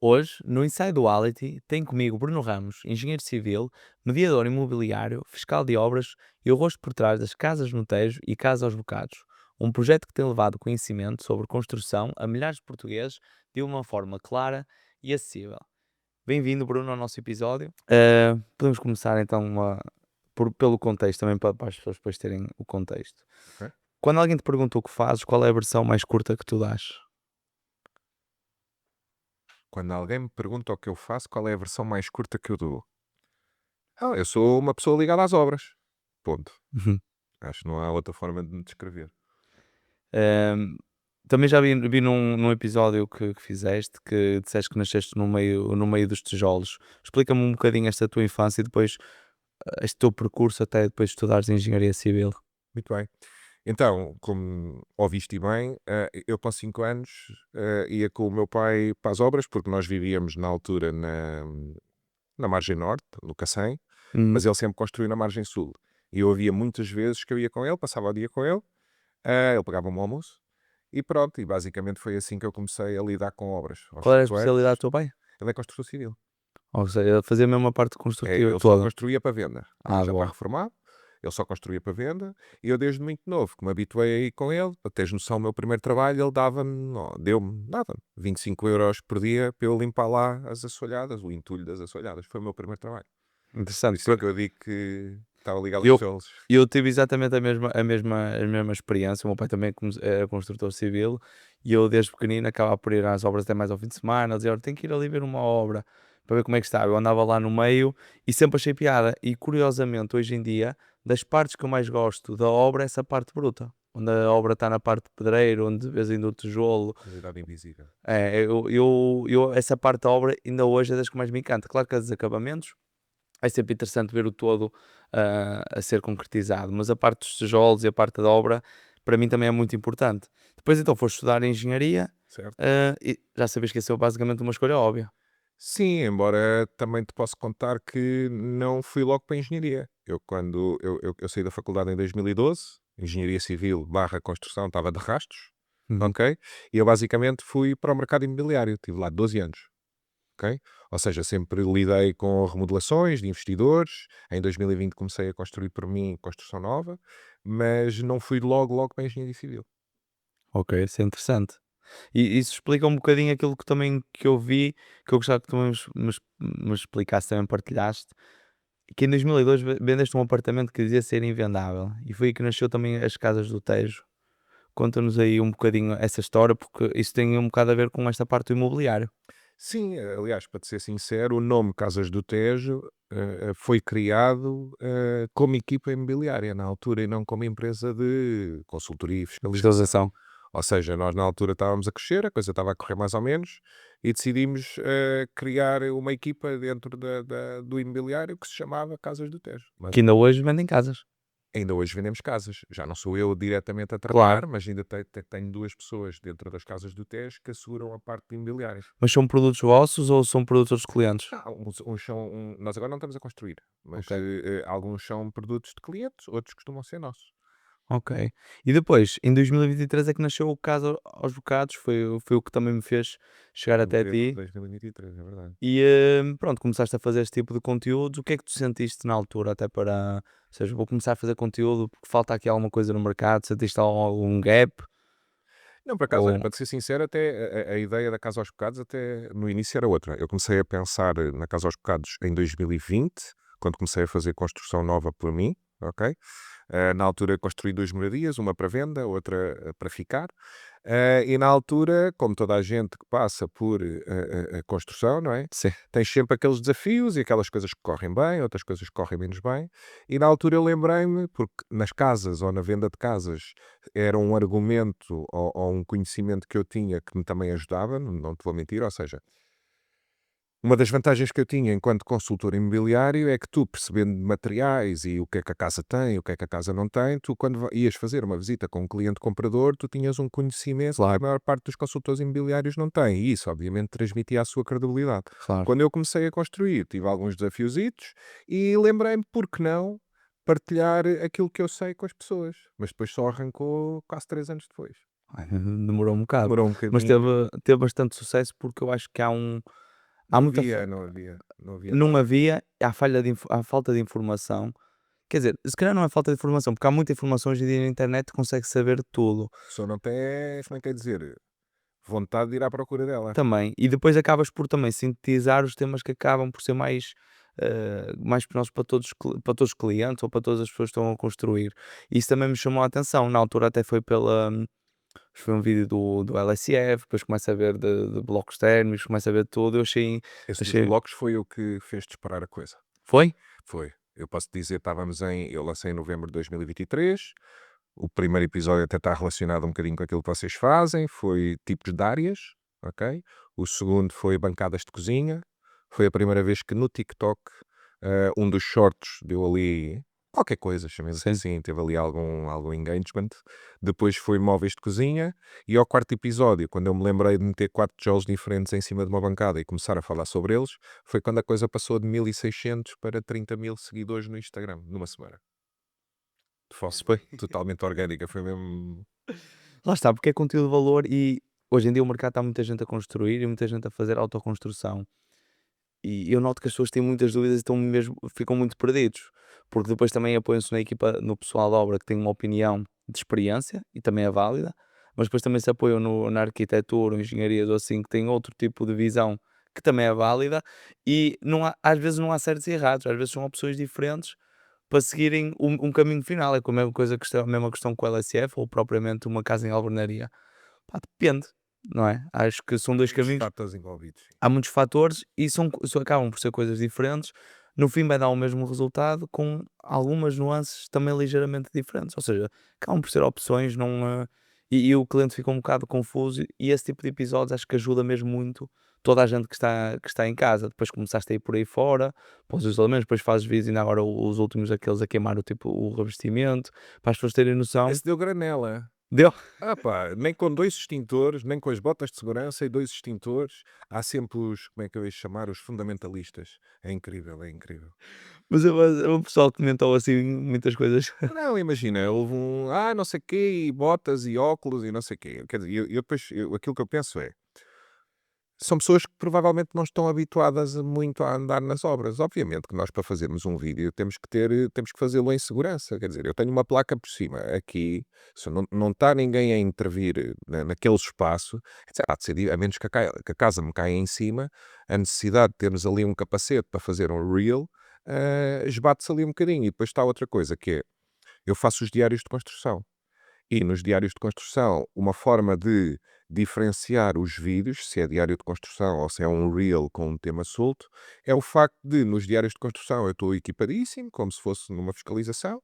Hoje, no Inside Duality, tem comigo Bruno Ramos, engenheiro civil, mediador imobiliário, fiscal de obras e o rosto por trás das Casas no Tejo e Casa aos Bocados, um projeto que tem levado conhecimento sobre construção a milhares de portugueses de uma forma clara e acessível. Bem-vindo, Bruno, ao nosso episódio. Podemos começar então pelo contexto, também para as pessoas depois terem o contexto. Ok. Quando alguém te pergunta o que fazes, qual é a versão mais curta que tu dás? Quando alguém me pergunta o que eu faço, qual é a versão mais curta que eu dou? Eu sou uma pessoa ligada às obras. Ponto. Uhum. Acho que não há outra forma de me descrever. Ehm, Também já vi num episódio que fizeste que disseste que nasceste no meio dos tijolos. Explica-me um bocadinho esta tua infância e depois este teu percurso até depois estudares Engenharia Civil. Muito bem. Então, como ouviste bem, eu com 5 anos ia com o meu pai para as obras, porque nós vivíamos na altura na margem norte, no Cacém, Hum. mas ele sempre construiu na margem sul. E eu havia muitas vezes que eu ia com ele, passava o dia com ele, ele pagava-me o almoço, e pronto, e basicamente foi assim que eu comecei a lidar com obras. Aos Qual era a 5 especialidade do anos, teu pai? ele é construtor civil. Ou seja, fazia a mesma parte construtiva Ele só toda. construía para venda. Ah, Já está boa. reformado, ele só construía para venda. E eu, desde muito novo, que me habituei a ir com ele, para teres noção, o meu primeiro trabalho, ele deu-me nada, 25 euros por dia para eu limpar lá as assoalhadas, o entulho das assoalhadas. Foi o meu primeiro trabalho. Por Interessante. isso é que eu digo que estava ligado aos Eu, tijolos. eu tive exatamente a mesma experiência. O meu pai também era construtor civil e eu, desde pequenino, acabava por ir às obras até mais ao fim de semana. Dizia: "Olha, tenho que ir ali ver uma obra para ver como é que está." Eu andava lá no meio e sempre achei piada. E curiosamente, hoje em dia, das partes que eu mais gosto da obra é essa parte bruta, onde a obra está na parte de pedreiro, onde vês ainda o tijolo. Qualidade invisível. Essa parte da obra ainda hoje é das que mais me encanta. Claro que os acabamentos é sempre interessante ver o todo a ser concretizado, mas a parte dos tijolos e a parte da obra para mim também é muito importante. Depois então foste estudar engenharia, Certo? e já sabias que essa é basicamente uma escolha óbvia. Sim, embora também te posso contar que não fui logo para a engenharia. Eu saí da faculdade em 2012, engenharia civil barra construção, estava de rastos, Uhum. ok? E eu basicamente fui para o mercado imobiliário, estive lá 12 anos, ok? Ou seja, sempre lidei com remodelações de investidores. Em 2020 comecei a construir por mim construção nova, mas não fui logo para a engenharia civil. Ok, isso é interessante. E isso explica um bocadinho aquilo que também que eu vi, que eu gostava que tu me explicasse, também partilhaste, que em 2002 vendeste um apartamento que dizia ser invendável e foi aí que nasceu também as Casas do Tejo. Conta-nos aí um bocadinho essa história, porque isso tem um bocado a ver com esta parte do imobiliário. Sim, aliás, para te ser sincero, o nome Casas do Tejo foi criado como equipa imobiliária na altura e não como empresa de consultoria e fiscalização. Fiscalização. Ou seja, nós na altura estávamos a crescer, a coisa estava a correr mais ou menos, e decidimos criar uma equipa dentro do imobiliário que se chamava Casas do Tejo. Que ainda hoje vendem casas. Ainda hoje vendemos casas. Já não sou eu diretamente a Claro. tratar, mas ainda tenho duas pessoas dentro das Casas do Tejo que asseguram a parte de imobiliária. Mas são produtos vossos ou são produtos dos clientes? Nós agora não estamos a construir, mas Ok. alguns são produtos de clientes, outros costumam ser nossos. Ok. E depois, em 2023 é que nasceu o Casa aos Bocados, foi o que também me fez chegar Em até novembro de ti. 2023, é verdade. E pronto, começaste a fazer este tipo de conteúdos. O que é que tu sentiste na altura, até para, ou seja, vou começar a fazer conteúdo porque falta aqui alguma coisa no mercado, sentiste algum gap? Não, por acaso, olha, Ou, para te ser sincero, até a ideia da Casa aos Bocados até no início era outra. Eu comecei a pensar na Casa aos Bocados em 2020, quando comecei a fazer construção nova por mim, ok? Na altura construí duas moradias, uma para venda, outra para ficar. E na altura, como toda a gente que passa por a construção, não é? sim, Tens sempre aqueles desafios e aquelas coisas que correm bem, outras coisas que correm menos bem. E na altura eu lembrei-me, porque nas casas ou na venda de casas era um argumento ou um conhecimento que eu tinha que me também ajudava, não te vou mentir, ou seja, uma das vantagens que eu tinha enquanto consultor imobiliário é que tu, percebendo de materiais e o que é que a casa tem, o que é que a casa não tem, tu quando ias fazer uma visita com um cliente comprador, tu tinhas um conhecimento que a maior parte dos consultores imobiliários não tem, e isso obviamente transmitia a sua credibilidade. claro. Quando eu comecei a construir, tive alguns desafiositos e lembrei-me, por que não, partilhar aquilo que eu sei com as pessoas, mas depois só arrancou quase 3 anos depois. Ai, demorou um bocado, Demorou um mas bocadinho. teve bastante sucesso porque eu acho que há um, Há Não muita havia, não havia, não havia não nada. havia, há falta de informação. Quer dizer, se calhar não é falta de informação, porque há muita informação hoje em dia na internet, consegue saber tudo A pessoa não tem, como é que é dizer, vontade de ir à procura dela. também. E depois acabas por também sintetizar os temas que acabam por ser mais penosos para todos os clientes ou para todas as pessoas que estão a construir. Isso também me chamou a atenção. Na altura até foi um vídeo do LSF, depois começa a ver de blocos térmicos, começa a ver tudo. Esse dos Achei, blocos foi o que fez disparar a coisa. foi? Foi. Eu posso dizer, eu lancei em novembro de 2023. O primeiro episódio até está relacionado um bocadinho com aquilo que vocês fazem. Foi tipos de áreas, ok? O segundo foi bancadas de cozinha. Foi a primeira vez que no TikTok um dos shorts deu ali qualquer coisa, chamemos Sim. assim, teve ali algum engagement. Depois foi móveis de cozinha. E ao quarto episódio, quando eu me lembrei de meter 4 tijolos diferentes em cima de uma bancada e começar a falar sobre eles, foi quando a coisa passou de 1.600 para 30.000 seguidores no Instagram, numa semana. De Isso forma foi. totalmente orgânica, foi mesmo. Lá está, porque é conteúdo de valor e hoje em dia o mercado está muita gente a construir e muita gente a fazer autoconstrução. E eu noto que as pessoas têm muitas dúvidas e ficam muito perdidos, porque depois também apoiam-se na equipa, no pessoal da obra que tem uma opinião de experiência e também é válida, mas depois também se apoiam na arquitetura ou engenharia ou assim, que tem outro tipo de visão que também é válida, e às vezes não há certos e errados, às vezes são opções diferentes para seguirem um caminho final. É com a mesma coisa, a mesma questão com o LSF ou propriamente uma casa em alvenaria. Pá, depende, não é? Acho que são dois Muitos caminhos, fatores envolvidos. Sim. há muitos fatores e acabam por ser coisas diferentes. No fim vai dar o mesmo resultado com algumas nuances também ligeiramente diferentes, ou seja, acabam por ser opções, não, e o cliente fica um bocado confuso e esse tipo de episódios acho que ajuda mesmo muito toda a gente que está em casa. Depois começaste a ir por aí fora, para os isolamentos, depois fazes vídeos, ainda agora os últimos aqueles a queimar o revestimento, para as pessoas terem noção. Esse deu granela. Deu. Ah pá, nem com 2 extintores, nem com as botas de segurança e 2 extintores, há sempre como é que eu ia chamar, os fundamentalistas. É incrível, é incrível. Mas o pessoal comentou assim muitas coisas. Não, imagina, houve não sei quê, e botas e óculos e não sei quê. Quer dizer, eu depois, aquilo que eu penso é, são pessoas que provavelmente não estão habituadas muito a andar nas obras. Obviamente que nós, para fazermos um vídeo, temos que fazê-lo em segurança. Quer dizer, eu tenho uma placa por cima aqui, se não está ninguém a intervir naquele espaço, quer dizer, há de ser, a menos que a casa me caia em cima, a necessidade de termos ali um capacete para fazer um reel, esbate-se ali um bocadinho. E depois está outra coisa, que é, eu faço os diários de construção. E nos diários de construção, uma forma de diferenciar os vídeos, se é diário de construção ou se é um reel com um tema solto, é o facto de, nos diários de construção, eu estou equipadíssimo, como se fosse numa fiscalização.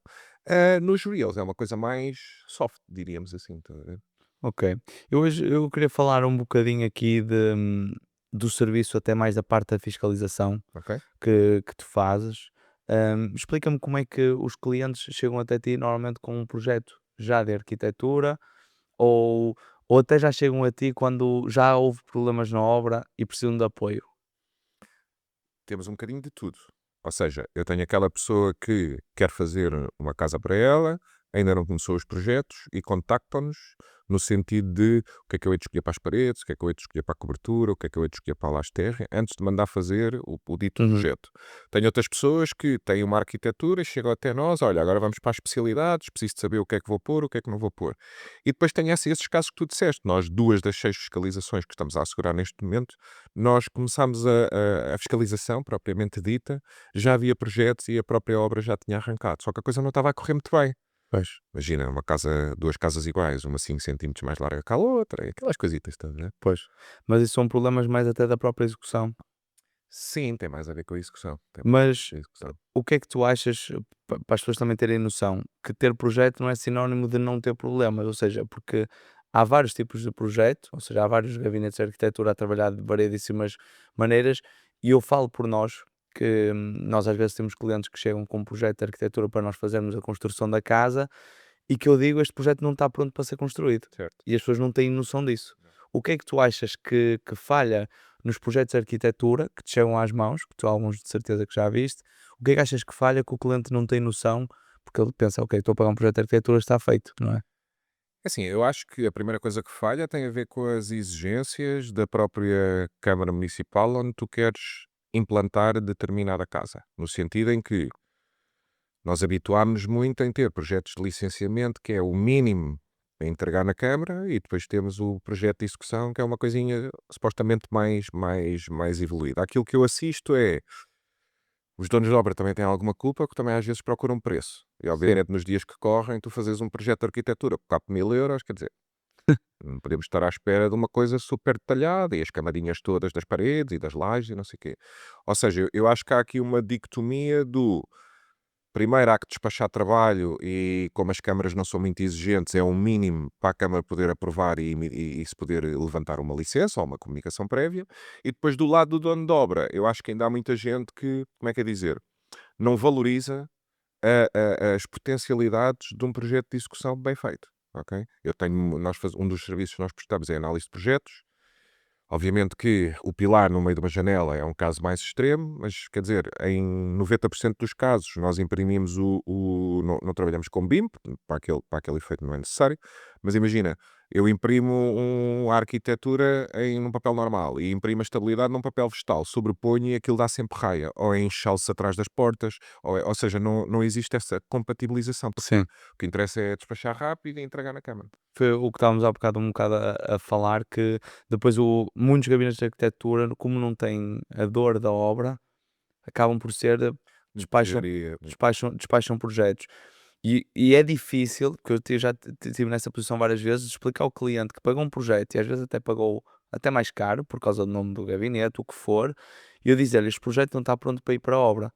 Nos reels é uma coisa mais soft, diríamos assim. Estás a ver? Ok. Eu queria falar um bocadinho aqui do serviço, até mais da parte da fiscalização Ok? que tu fazes. Explica-me como é que os clientes chegam até ti normalmente com um projeto já de arquitetura ou, ou até já chegam a ti quando já houve problemas na obra e precisam de apoio. Temos um bocadinho de tudo. Ou seja, eu tenho aquela pessoa que quer fazer uma casa para ela, ainda não começou os projetos e contactam-nos no sentido de o que é que eu hei de escolher para as paredes, o que é que eu hei de escolher para a cobertura, o que é que eu hei de escolher para a laje antes de mandar fazer o dito Uhum. projeto. Tenho outras pessoas que têm uma arquitetura e chegam até nós, olha, agora vamos para as especialidades, preciso de saber o que é que vou pôr, o que é que não vou pôr. E depois tem esses casos que tu disseste. Nós, 2 das 6 fiscalizações que estamos a assegurar neste momento, nós começámos a fiscalização, propriamente dita, já havia projetos e a própria obra já tinha arrancado, só que a coisa não estava a correr muito bem. Pois. Imagina, 2 casas iguais, uma 5 centímetros mais larga que a outra, e aquelas coisitas todas, né? Pois. Mas isso são problemas mais até da própria execução. Sim, tem mais a ver com a execução. Tem mais a ver Mas com a execução. o que é que tu achas, para as pessoas também terem noção, que ter projeto não é sinónimo de não ter problemas? Ou seja, porque há vários tipos de projeto, ou seja, há vários gabinetes de arquitetura a trabalhar de variedíssimas maneiras, e eu falo por nós, que nós às vezes temos clientes que chegam com um projeto de arquitetura para nós fazermos a construção da casa, e que eu digo, este projeto não está pronto para ser construído. Certo. E as pessoas não têm noção disso. O que é que tu achas que falha nos projetos de arquitetura que te chegam às mãos, que tu alguns de certeza que já viste, o que é que achas que falha que o cliente não tem noção, porque ele pensa, ok, estou a pagar um projeto de arquitetura, está feito, não é? Assim, eu acho que a primeira coisa que falha tem a ver com as exigências da própria Câmara Municipal onde tu queres implantar determinada casa. No sentido em que nós habituámos-nos muito em ter projetos de licenciamento, que é o mínimo a entregar na Câmara, e depois temos o projeto de execução, que é uma coisinha supostamente mais evoluída. Aquilo que eu assisto é os donos de obra também têm alguma culpa, porque também às vezes procuram preço. E Sim. obviamente nos dias que correm, tu fazes um projeto de arquitetura por cabo de 1000 euros, quer dizer, não podemos estar à espera de uma coisa super detalhada e as camadinhas todas das paredes e das lajes e não sei o quê. Ou seja, eu acho que há aqui uma dicotomia do primeiro há que despachar trabalho e como as câmaras não são muito exigentes, é um mínimo para a Câmara poder aprovar e se poder levantar uma licença ou uma comunicação prévia. E depois do lado do dono de obra, eu acho que ainda há muita gente que, como é que é dizer, não valoriza as potencialidades de um projeto de execução bem feito. Ok? Um dos serviços que nós prestamos é análise de projetos. Obviamente que o pilar no meio de uma janela é um caso mais extremo, mas quer dizer, em 90% dos casos nós imprimimos não trabalhamos com BIM, para aquele efeito não é necessário, mas imagina, eu imprimo a arquitetura num papel normal e imprimo a estabilidade num papel vegetal, sobreponho e aquilo dá sempre raia, ou é enxalce atrás das portas, ou seja, não existe essa compatibilização, porque Sim. o que interessa é despachar rápido e entregar na câmara. Foi o que estávamos há bocado um bocado a falar, que depois muitos gabinetes de arquitetura, como não têm a dor da obra, acabam por ser, despacham, Geria, despacham projetos. E é difícil, porque eu já estive nessa posição várias vezes, de explicar ao cliente que pagou um projeto e às vezes até pagou até mais caro, por causa do nome do gabinete, o que for, e eu dizer-lhe, este projeto não está pronto para ir para a obra.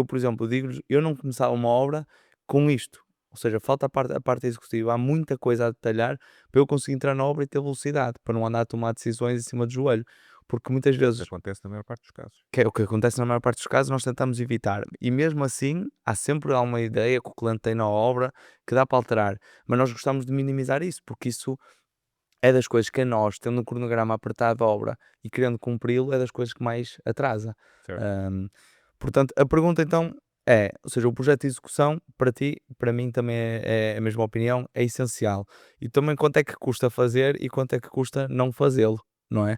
Por exemplo, digo-lhes, eu não começava uma obra com isto. Ou seja, falta a parte executiva, há muita coisa a detalhar para eu conseguir entrar na obra e ter velocidade, para não andar a tomar decisões em cima do joelho. Porque muitas que vezes, acontece na maior parte dos casos. que é o que acontece na maior parte dos casos, nós tentamos evitar. E mesmo assim, há sempre alguma ideia que o cliente tem na obra que dá para alterar. Mas nós gostamos de minimizar isso, porque isso é das coisas que a nós, tendo um cronograma apertado de obra e querendo cumpri-lo, é das coisas que mais atrasa. Certo. Ahm, Portanto, a pergunta então é, ou seja, o projeto de execução, para ti, para mim também é a mesma opinião, é essencial. E também quanto é que custa fazer e quanto é que custa não fazê-lo, não é?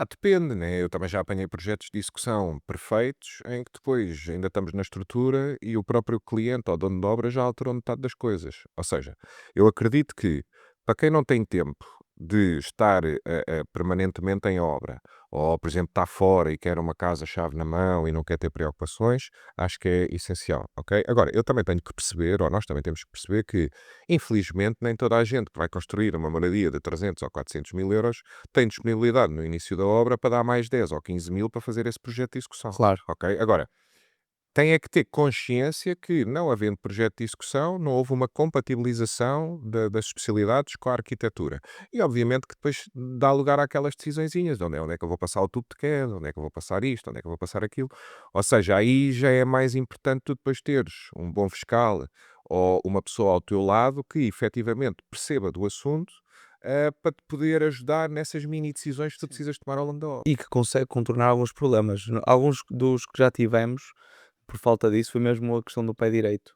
Depende, né? Eu também já apanhei projetos de execução perfeitos em que depois ainda estamos na estrutura e o próprio cliente ou dono de obra já alterou metade das coisas. Ou seja, eu acredito que para quem não tem tempo de estar permanentemente em obra, ou por exemplo está fora e quer uma casa-chave na mão e não quer ter preocupações, acho que é essencial, ok? Agora, eu também tenho que perceber, ou nós também temos que perceber que, infelizmente, nem toda a gente que vai construir uma moradia de 300 ou 400 mil euros tem disponibilidade no início da obra para dar mais 10 ou 15 mil para fazer esse projeto de execução. Claro, Ok? Agora, tem é que ter consciência que, não havendo projeto de execução, não houve uma compatibilização das especialidades com a arquitetura. E, obviamente, que depois dá lugar àquelas decisõezinhas, de onde é que eu vou passar o tubo de queda, onde é que eu vou passar isto, onde é que eu vou passar aquilo. Ou seja, aí já é mais importante tu depois teres um bom fiscal ou uma pessoa ao teu lado que, efetivamente, perceba do assunto, para te poder ajudar nessas mini decisões que tu sim. precisas tomar ao longo da obra. E que consegue contornar alguns problemas. Alguns dos que já tivemos, por falta disso, foi mesmo a questão do pé direito.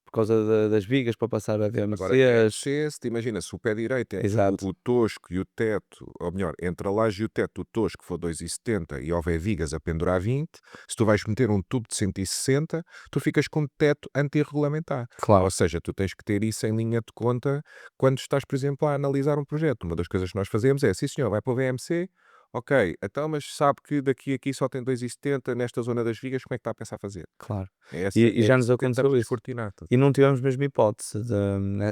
Por causa das vigas para passar a Agora, VMCs. se te imagina, se o pé direito entre Exato, o tosco e o teto, ou melhor, entre a laje e o teto, o tosco for 2,70 e houver vigas a pendurar 20, se tu vais meter um tubo de 160, tu ficas com um teto antirregulamentar. claro, Ou seja, tu tens que ter isso em linha de conta quando estás, por exemplo, a analisar um projeto. Uma das coisas que nós fazemos é, sim senhor, vai para o VMC, ok, então, mas sabe que daqui a aqui só tem 2,70 nesta zona das vigas, como é que está a pensar fazer? claro. É E é já nos isso que tentamos aconteceu isso. descortinar. E não tivemos mesmo hipótese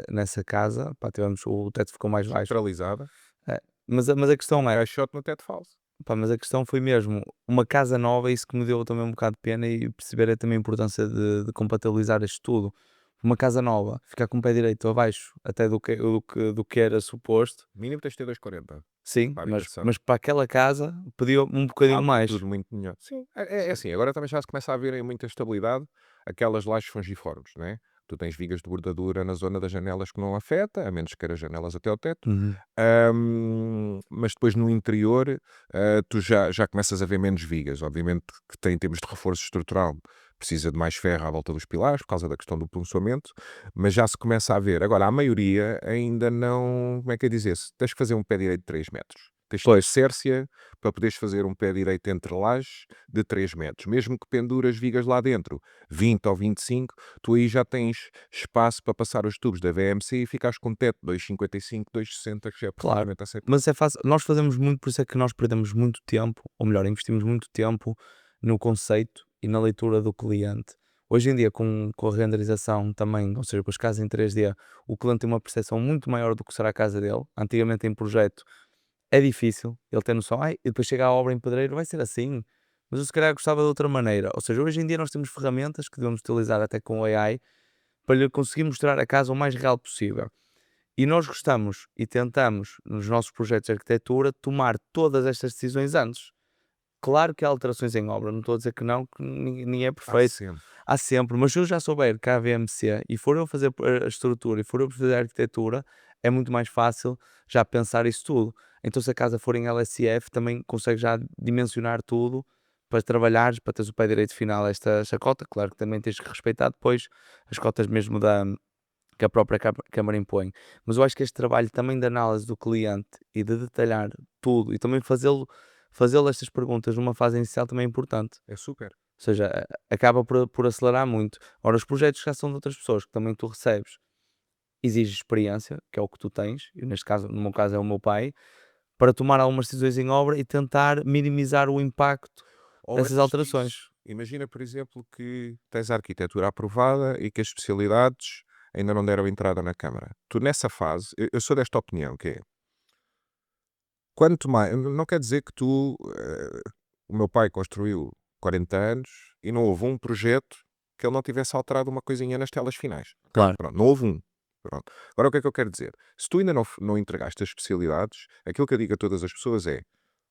nessa casa, pá, tivemos, o teto ficou mais baixo. Centralizada, É, mas a um questão é, caixote no teto falso. pá, mas a questão foi mesmo uma casa nova, isso que me deu também um bocado de pena e perceber é também a importância de compatibilizar isto tudo. Uma casa nova, ficar com o pé direito abaixo até do que era suposto, Mínimo tens de ter 2,40 sim, para a mas, habitação. mas para aquela casa pediu um bocadinho mais. Tudo muito melhor. Sim, é assim, agora também já se começa a ver em muita estabilidade aquelas lajes fungiformes, né? Tu tens vigas de bordadura na zona das janelas que não afeta, a menos que queiras janelas até ao teto. Uhum. Mas depois no interior, tu já começas a ver menos vigas. Obviamente que tem, em termos de reforço estrutural, precisa de mais ferro à volta dos pilares, por causa da questão do punçoamento, mas já se começa a ver. Agora, a maioria ainda não, como é que é dizer, tens que fazer um pé direito de 3 metros. Tens de ter Pois, cércia para poderes fazer um pé direito entre lajes de 3 metros. Mesmo que penduras vigas lá dentro, 20 ou 25, tu aí já tens espaço para passar os tubos da VMC e ficares com um teto de 2,55, 2,60, que já é claro. perfeitamente aceitável. Mas é fácil. Nós fazemos muito, por isso é que nós perdemos muito tempo, ou melhor, investimos muito tempo no conceito e na leitura do cliente. Hoje em dia, com a renderização também, ou seja, com as casas em 3D, o cliente tem uma percepção muito maior do que será a casa dele. Antigamente, em projeto, é difícil ele ter noção. Ai, e depois chega a obra em pedreiro, vai ser assim. Mas eu se calhar gostava de outra maneira. Ou seja, hoje em dia nós temos ferramentas que devemos utilizar até com o AI para lhe conseguir mostrar a casa o mais real possível. E nós gostamos e tentamos, nos nossos projetos de arquitetura, tomar todas estas decisões antes. Claro que há alterações em obra, não estou a dizer que não, que ninguém é Há perfeito. sempre. Há sempre, mas se eu já souber que há VMC e for eu fazer a estrutura e for eu fazer a arquitetura, é muito mais fácil já pensar isso tudo. Então, se a casa for em LSF, também consegue já dimensionar tudo para trabalhares, para teres o pé direito final a esta chacota. Claro que também tens que respeitar depois as cotas mesmo que a própria Câmara impõe. Mas eu acho que este trabalho também de análise do cliente e de detalhar tudo e também fazê-lo estas perguntas numa fase inicial também é importante. É super. Ou seja, acaba por acelerar muito. Ora, os projetos já são de outras pessoas que também tu recebes. Exige experiência, que é o que tu tens, e neste caso, no meu caso é o meu pai, para tomar algumas decisões em obra e tentar minimizar o impacto Ou dessas antes alterações. disso, imagina, por exemplo, que tens a arquitetura aprovada e que as especialidades ainda não deram entrada na Câmara. Tu nessa fase, eu sou desta opinião, que é, quanto mais, não quer dizer que o meu pai construiu 40 anos e não houve um projeto que ele não tivesse alterado uma coisinha nas telas finais. Ok? Claro. Pronto, não houve um. Pronto. Agora o que é que eu quero dizer? Se tu ainda não entregaste as especialidades, aquilo que eu digo a todas as pessoas é: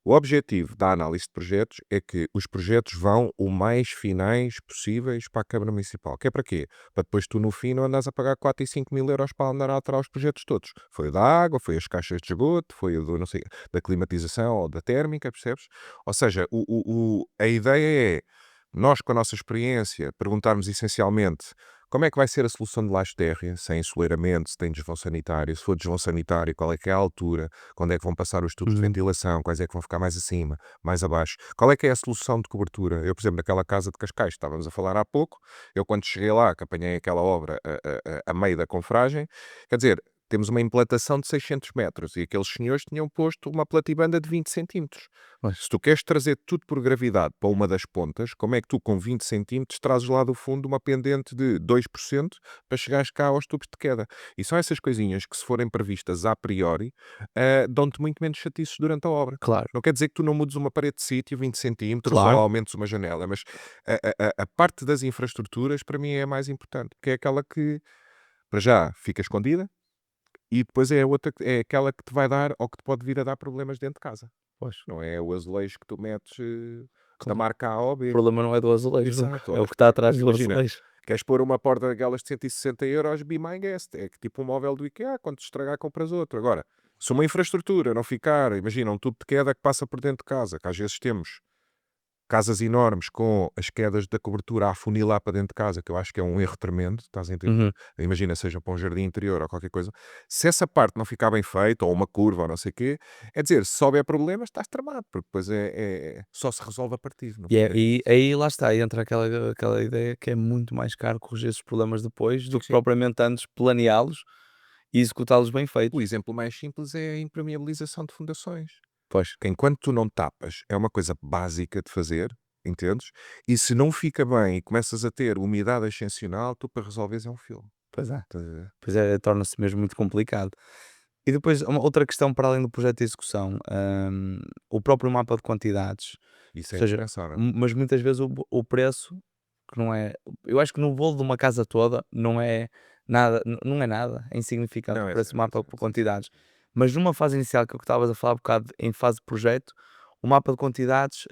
o objetivo da análise de projetos é que os projetos vão o mais finais possíveis para a Câmara Municipal. Que é para quê? Para depois tu no fim não andas a pagar 4 e 5 mil euros para andar a alterar os projetos todos. Foi o da água, foi as caixas de esgoto, foi o do, não sei, da climatização ou da térmica, percebes? Ou seja, a ideia é nós, com a nossa experiência, perguntarmos essencialmente como é que vai ser a solução de laje térrea, sem ensoleiramento, se tem desvão sanitário, se for desvão sanitário, qual é que é a altura, quando é que vão passar os tubos de Uhum. ventilação, quais é que vão ficar mais acima, mais abaixo, qual é que é a solução de cobertura. Eu, por exemplo, naquela casa de Cascais, estávamos a falar há pouco, eu quando cheguei lá, que apanhei aquela obra a meio da confragem, quer dizer, temos uma implantação de 600 metros e aqueles senhores tinham posto uma platibanda de 20 centímetros. Pois, Se tu queres trazer tudo por gravidade para uma das pontas, como é que tu com 20 centímetros trazes lá do fundo uma pendente de 2% para chegares cá aos tubos de queda? E são essas coisinhas que, se forem previstas a priori, dão-te muito menos chatiços durante a obra. claro, Não quer dizer que tu não mudes uma parede de sítio 20 centímetros ou claro. aumentes uma janela, mas a parte das infraestruturas para mim é a mais importante, que é aquela que, para já, fica escondida e depois é a outra, é aquela que te vai dar ou que te pode vir a dar problemas dentro de casa. Pois, Não é o azulejo que tu metes da claro. marca A ou O B. problema não é do azulejo nunca, Exato. é o que está atrás do Imagina, azulejo. queres pôr uma porta daquelas de 160 euros, be my guest. É que tipo um móvel do IKEA, quando te estragar compras outro. Agora, se uma infraestrutura não ficar, imagina, um tubo de queda que passa por dentro de casa, que às vezes temos casas enormes com as quedas da cobertura a afunilar para dentro de casa, que eu acho que é um erro tremendo, estás a entender? Uhum. Imagina, seja para um jardim interior ou qualquer coisa. Se essa parte não ficar bem feita, ou uma curva, ou não sei o quê, é dizer, se houver problemas, estás tramado, porque depois só se resolve a partir. No E fundo é é e isso. aí lá está, aí entra aquela ideia que é muito mais caro corrigir esses problemas depois Sim, do que sim. propriamente antes planeá-los e executá-los bem O feitos. exemplo mais simples é a impermeabilização de fundações. Pois, Que enquanto tu não tapas, é uma coisa básica de fazer, entendes? E se não fica bem e começas a ter umidade ascensional, tu para resolveres é um filme. pois é. Estás a ver? Pois é, torna-se mesmo muito complicado. E depois uma outra questão para além do projeto de execução, o próprio mapa de quantidades, Isso ou é seja, indispensável. mas muitas vezes o preço que não é, eu acho que no bolo de uma casa toda não é nada, não é nada, é insignificante Não, o é preço do zero, é mapa zero. por Sim, sim. quantidades. Mas numa fase inicial que eu estavas a falar um bocado em fase de projeto, o mapa de quantidades,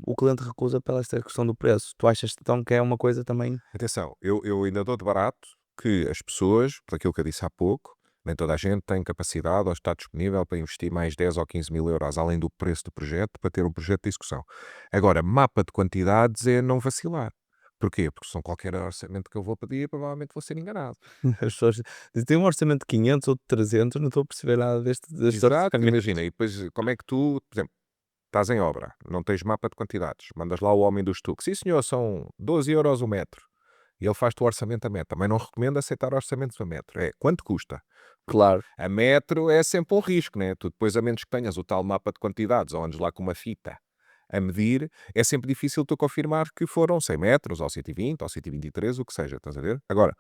o cliente recusa pela esta questão do preço. Tu achas então que é uma coisa também. Atenção, eu ainda dou de barato que as pessoas, por aquilo que eu disse há pouco, nem toda a gente tem capacidade ou está disponível para investir mais 10 ou 15 mil euros além do preço do projeto para ter um projeto de execução. Agora, mapa de quantidades é não vacilar. Porquê? Porque são qualquer orçamento que eu vou pedir, provavelmente vou ser enganado. As pessoas têm um orçamento de 500 ou de 300, não estou a perceber nada destes Exato, orçamentos. imagina, e depois como é que tu, por exemplo, estás em obra, não tens mapa de quantidades, mandas lá o homem do estuque, sim senhor, são 12 € o metro, e ele faz-te o orçamento a metro. Também não recomendo aceitar orçamentos a metro, é quanto custa? Porque Claro, a metro é sempre um risco, né? Tu depois, a menos que tenhas o tal mapa de quantidades, ou andes lá com uma fita a medir, é sempre difícil tu confirmar que foram 100 metros, ou 120, ou 123, o que seja, estás a ver? Agora,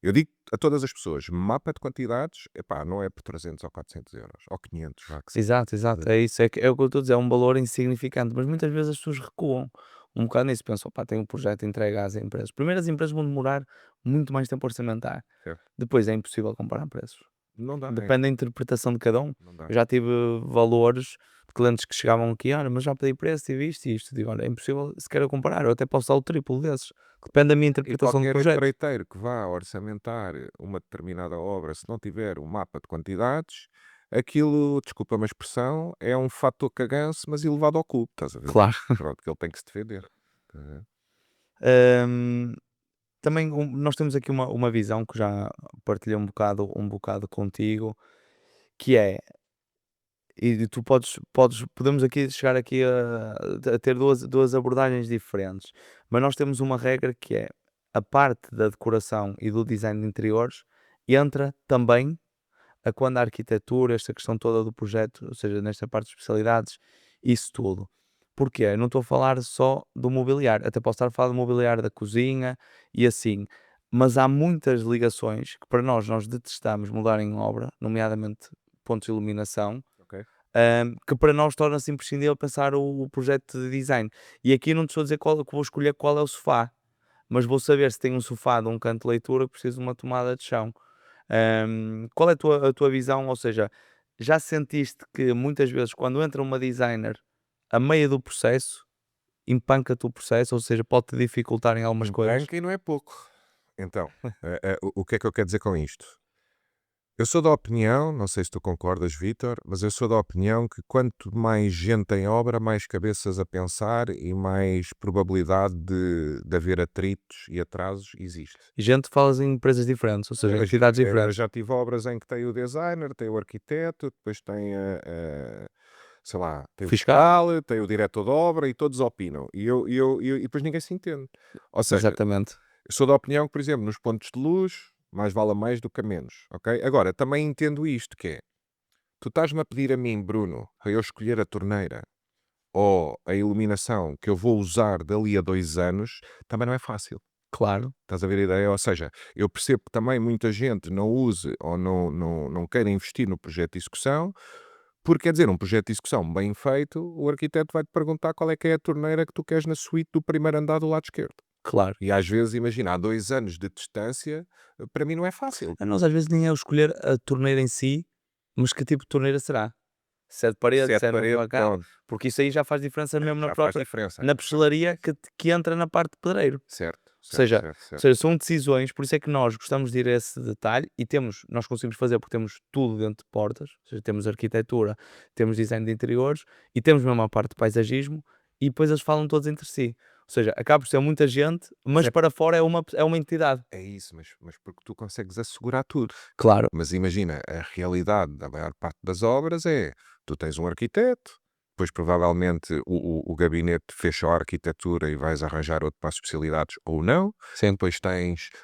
eu digo a todas as pessoas, mapa de quantidades, epá, não é por 300 ou 400 € ou 500, vá que seja. exato, exato. É isso, é o que eu estou a dizer, é um valor insignificante, mas muitas vezes as pessoas recuam um bocado nisso, pensam, pá, tenho um projeto entregue às empresas. Primeiro as empresas vão demorar muito mais tempo a orçamentar, Certo? depois é impossível comparar preços. Não dá, é, Depende da interpretação de cada um. não dá. Eu já tive valores de clientes que chegavam aqui, olha, mas já pedi preço, tive isto e isto. Digo, olha, é impossível sequer eu comparar, eu até posso dar o triplo desses. Depende da minha E interpretação do qualquer projeto. empreiteiro que vá orçamentar uma determinada obra, se não tiver um mapa de quantidades, aquilo, desculpa uma expressão, é um fator caganço, mas elevado ao cubo, estás a ver? Claro. Pronto, que ele tem que se defender. Estás a ver? Hum, também nós temos aqui uma visão que já partilhei um bocado contigo, que é, e tu podemos aqui chegar aqui a ter duas abordagens diferentes, mas nós temos uma regra que é a parte da decoração e do design de interiores entra também a quando a arquitetura, esta questão toda do projeto, ou seja, nesta parte de especialidades, isso tudo. Porquê? Eu não estou a falar só do mobiliário, até posso estar a falar do mobiliário da cozinha e assim, mas há muitas ligações que para nós detestamos mudar em obra, nomeadamente pontos de iluminação, Ok? que para nós torna-se imprescindível pensar o projeto de design. E aqui não te estou a dizer que vou escolher qual é o sofá, mas vou saber se tem um sofá de um canto de leitura que precisa de uma tomada de chão. Qual é a tua visão? Ou seja, já sentiste que muitas vezes quando entra uma designer a meio do processo, empanca-te o processo, ou seja, pode-te dificultar em algumas coisas? Empanca e não é pouco. Então, o que é que eu quero dizer com isto? Eu sou da opinião, não sei se tu concordas, Vítor, mas eu sou da opinião que quanto mais gente em obra, mais cabeças a pensar e mais probabilidade de haver atritos e atrasos existe. E gente, falas em empresas diferentes, ou seja, em entidades Eu diferentes. já tive obras em que tem o designer, tem o arquiteto, depois tem sei lá, tem o Fiscal? fiscal, tem o diretor de obra e todos opinam. E depois ninguém se entende. Ou seja, Exatamente. eu sou da opinião que, por exemplo, nos pontos de luz, mais vale a mais do que a menos, ok? Agora, também entendo isto, que é, tu estás-me a pedir a mim, Bruno, para eu escolher a torneira ou a iluminação que eu vou usar dali a 2 anos, também não é fácil. Claro, Estás a ver a ideia? Ou seja, eu percebo que também muita gente não use ou não queira investir no projeto de execução, porque quer dizer, um projeto de execução bem feito, o arquiteto vai-te perguntar qual é que é a torneira que tu queres na suíte do primeiro andar do lado esquerdo. claro. E às vezes, imagina, há 2 anos de distância, para mim não é fácil. A nós às vezes nem é o escolher a torneira em si, mas que tipo de torneira será? Se é de parede, Se é se de é no parede, facão, pronto, porque isso aí já faz diferença mesmo na já faz própria diferença. na pastelaria que entra na parte de pedreiro. Certo, Ou certo, seja certo, ou certo. seja, são decisões, por isso é que nós gostamos de ir a esse detalhe e nós conseguimos fazer porque temos tudo dentro de portas, ou seja, temos arquitetura, temos design de interiores e temos mesmo a parte de paisagismo e depois eles falam todos entre si. Ou seja, acaba por ser muita gente, Mas mas para fora é uma entidade. é isso, mas porque tu consegues assegurar tudo. Claro, Mas imagina, a realidade da maior parte das obras é, tu tens um arquiteto, depois provavelmente o gabinete fecha a arquitetura e vais arranjar outro para as especialidades ou não, sim, depois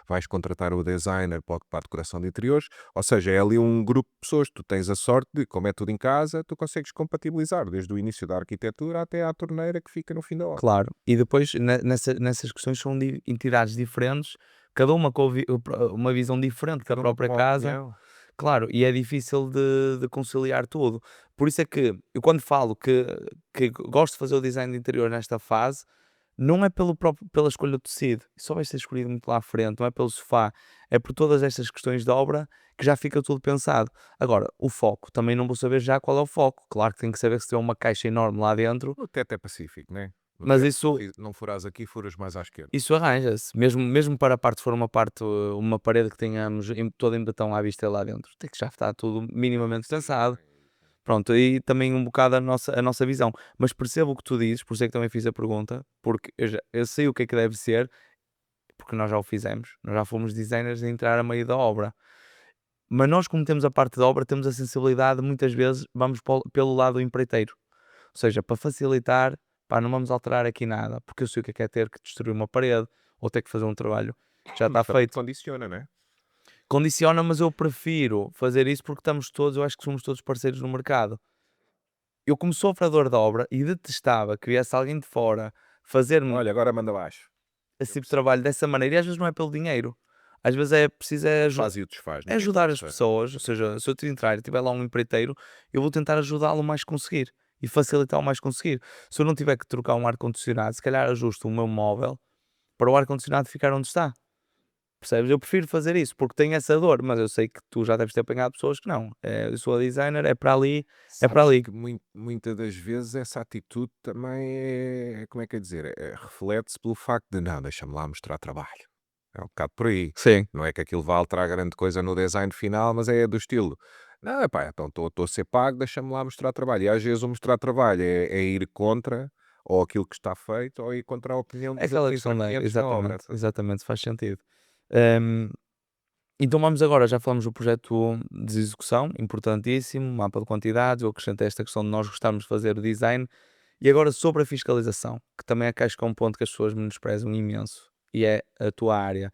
vais contratar o designer para a decoração de interiores, ou seja, é ali um grupo de pessoas, tu tens a sorte de, como é tudo em casa, tu consegues compatibilizar desde o início da arquitetura até à torneira que fica no fim da obra. claro. E depois nessas questões são entidades diferentes, cada uma com uma visão diferente da Cada uma com própria uma casa. opinião. Claro, e é difícil de conciliar tudo. Por isso é que eu quando falo que gosto de fazer o design de interior nesta fase, não é pela escolha do tecido, isso só vai ser escolhido muito lá à frente, não é pelo sofá, é por todas estas questões de obra que já fica tudo pensado. Agora, o foco, também não vou saber já qual é o foco. Claro que tenho que saber que se tiver uma caixa enorme lá dentro, O teto é pacífico, né? No mas teto, isso se não furas aqui, furas mais à esquerda. isso arranja-se, mesmo para a parte, se for uma parede que tenhamos toda em betão à vista lá dentro, tem que já estar tudo minimamente pensado. Pronto, aí também um bocado a nossa visão. Mas percebo o que tu dizes, por isso é que também fiz a pergunta, porque eu sei o que é que deve ser, porque nós já o fizemos, nós já fomos designers a entrar a meio da obra. Mas nós, como temos a parte da obra, temos a sensibilidade, muitas vezes vamos pelo lado do empreiteiro. Ou seja, para facilitar, pá, não vamos alterar aqui nada, porque eu sei o que é ter que destruir uma parede ou ter que fazer um trabalho que já está Mas também te feito. condiciona, não é? Condiciona, mas eu prefiro fazer isso porque estamos todos, eu acho que somos todos parceiros no mercado. Eu, como sou operador da obra e detestava que viesse alguém de fora fazer-me Olha, agora manda baixo. esse Eu tipo de percebo. trabalho dessa maneira, e às vezes não é pelo dinheiro, às vezes é preciso Faz e o desfaz, é no que ajudar as interessa. pessoas. Ou seja, se eu te entrar e tiver lá um empreiteiro, eu vou tentar ajudá-lo o mais que conseguir e facilitar o mais que conseguir. Se eu não tiver que trocar um ar-condicionado, se calhar ajusto o meu móvel para o ar-condicionado ficar onde está. Percebes? Eu prefiro fazer isso porque tenho essa dor, mas eu sei que tu já deves ter apanhado pessoas que não. Eu sou a designer, é para ali, é para Sabes ali. que muita das vezes essa atitude também é, como é que é dizer, reflete-se pelo facto de não, deixa-me lá mostrar trabalho. É um bocado por aí. Sim. Não é que aquilo vá alterar grande coisa no design final, mas é do estilo. Não, pá, então estou a ser pago, deixa-me lá mostrar trabalho. E às vezes o mostrar trabalho é ir contra ou aquilo que está feito ou ir contra a opinião É dos aquela outros questão da intervenientes na obra. exatamente, exatamente, faz sentido. Hum, então vamos agora, já falamos do projeto de execução, importantíssimo, mapa de quantidades, eu acrescentei esta questão de nós gostarmos de fazer o design, e agora sobre a fiscalização, que também acho que é um ponto que as pessoas menosprezam imenso, e é a tua área.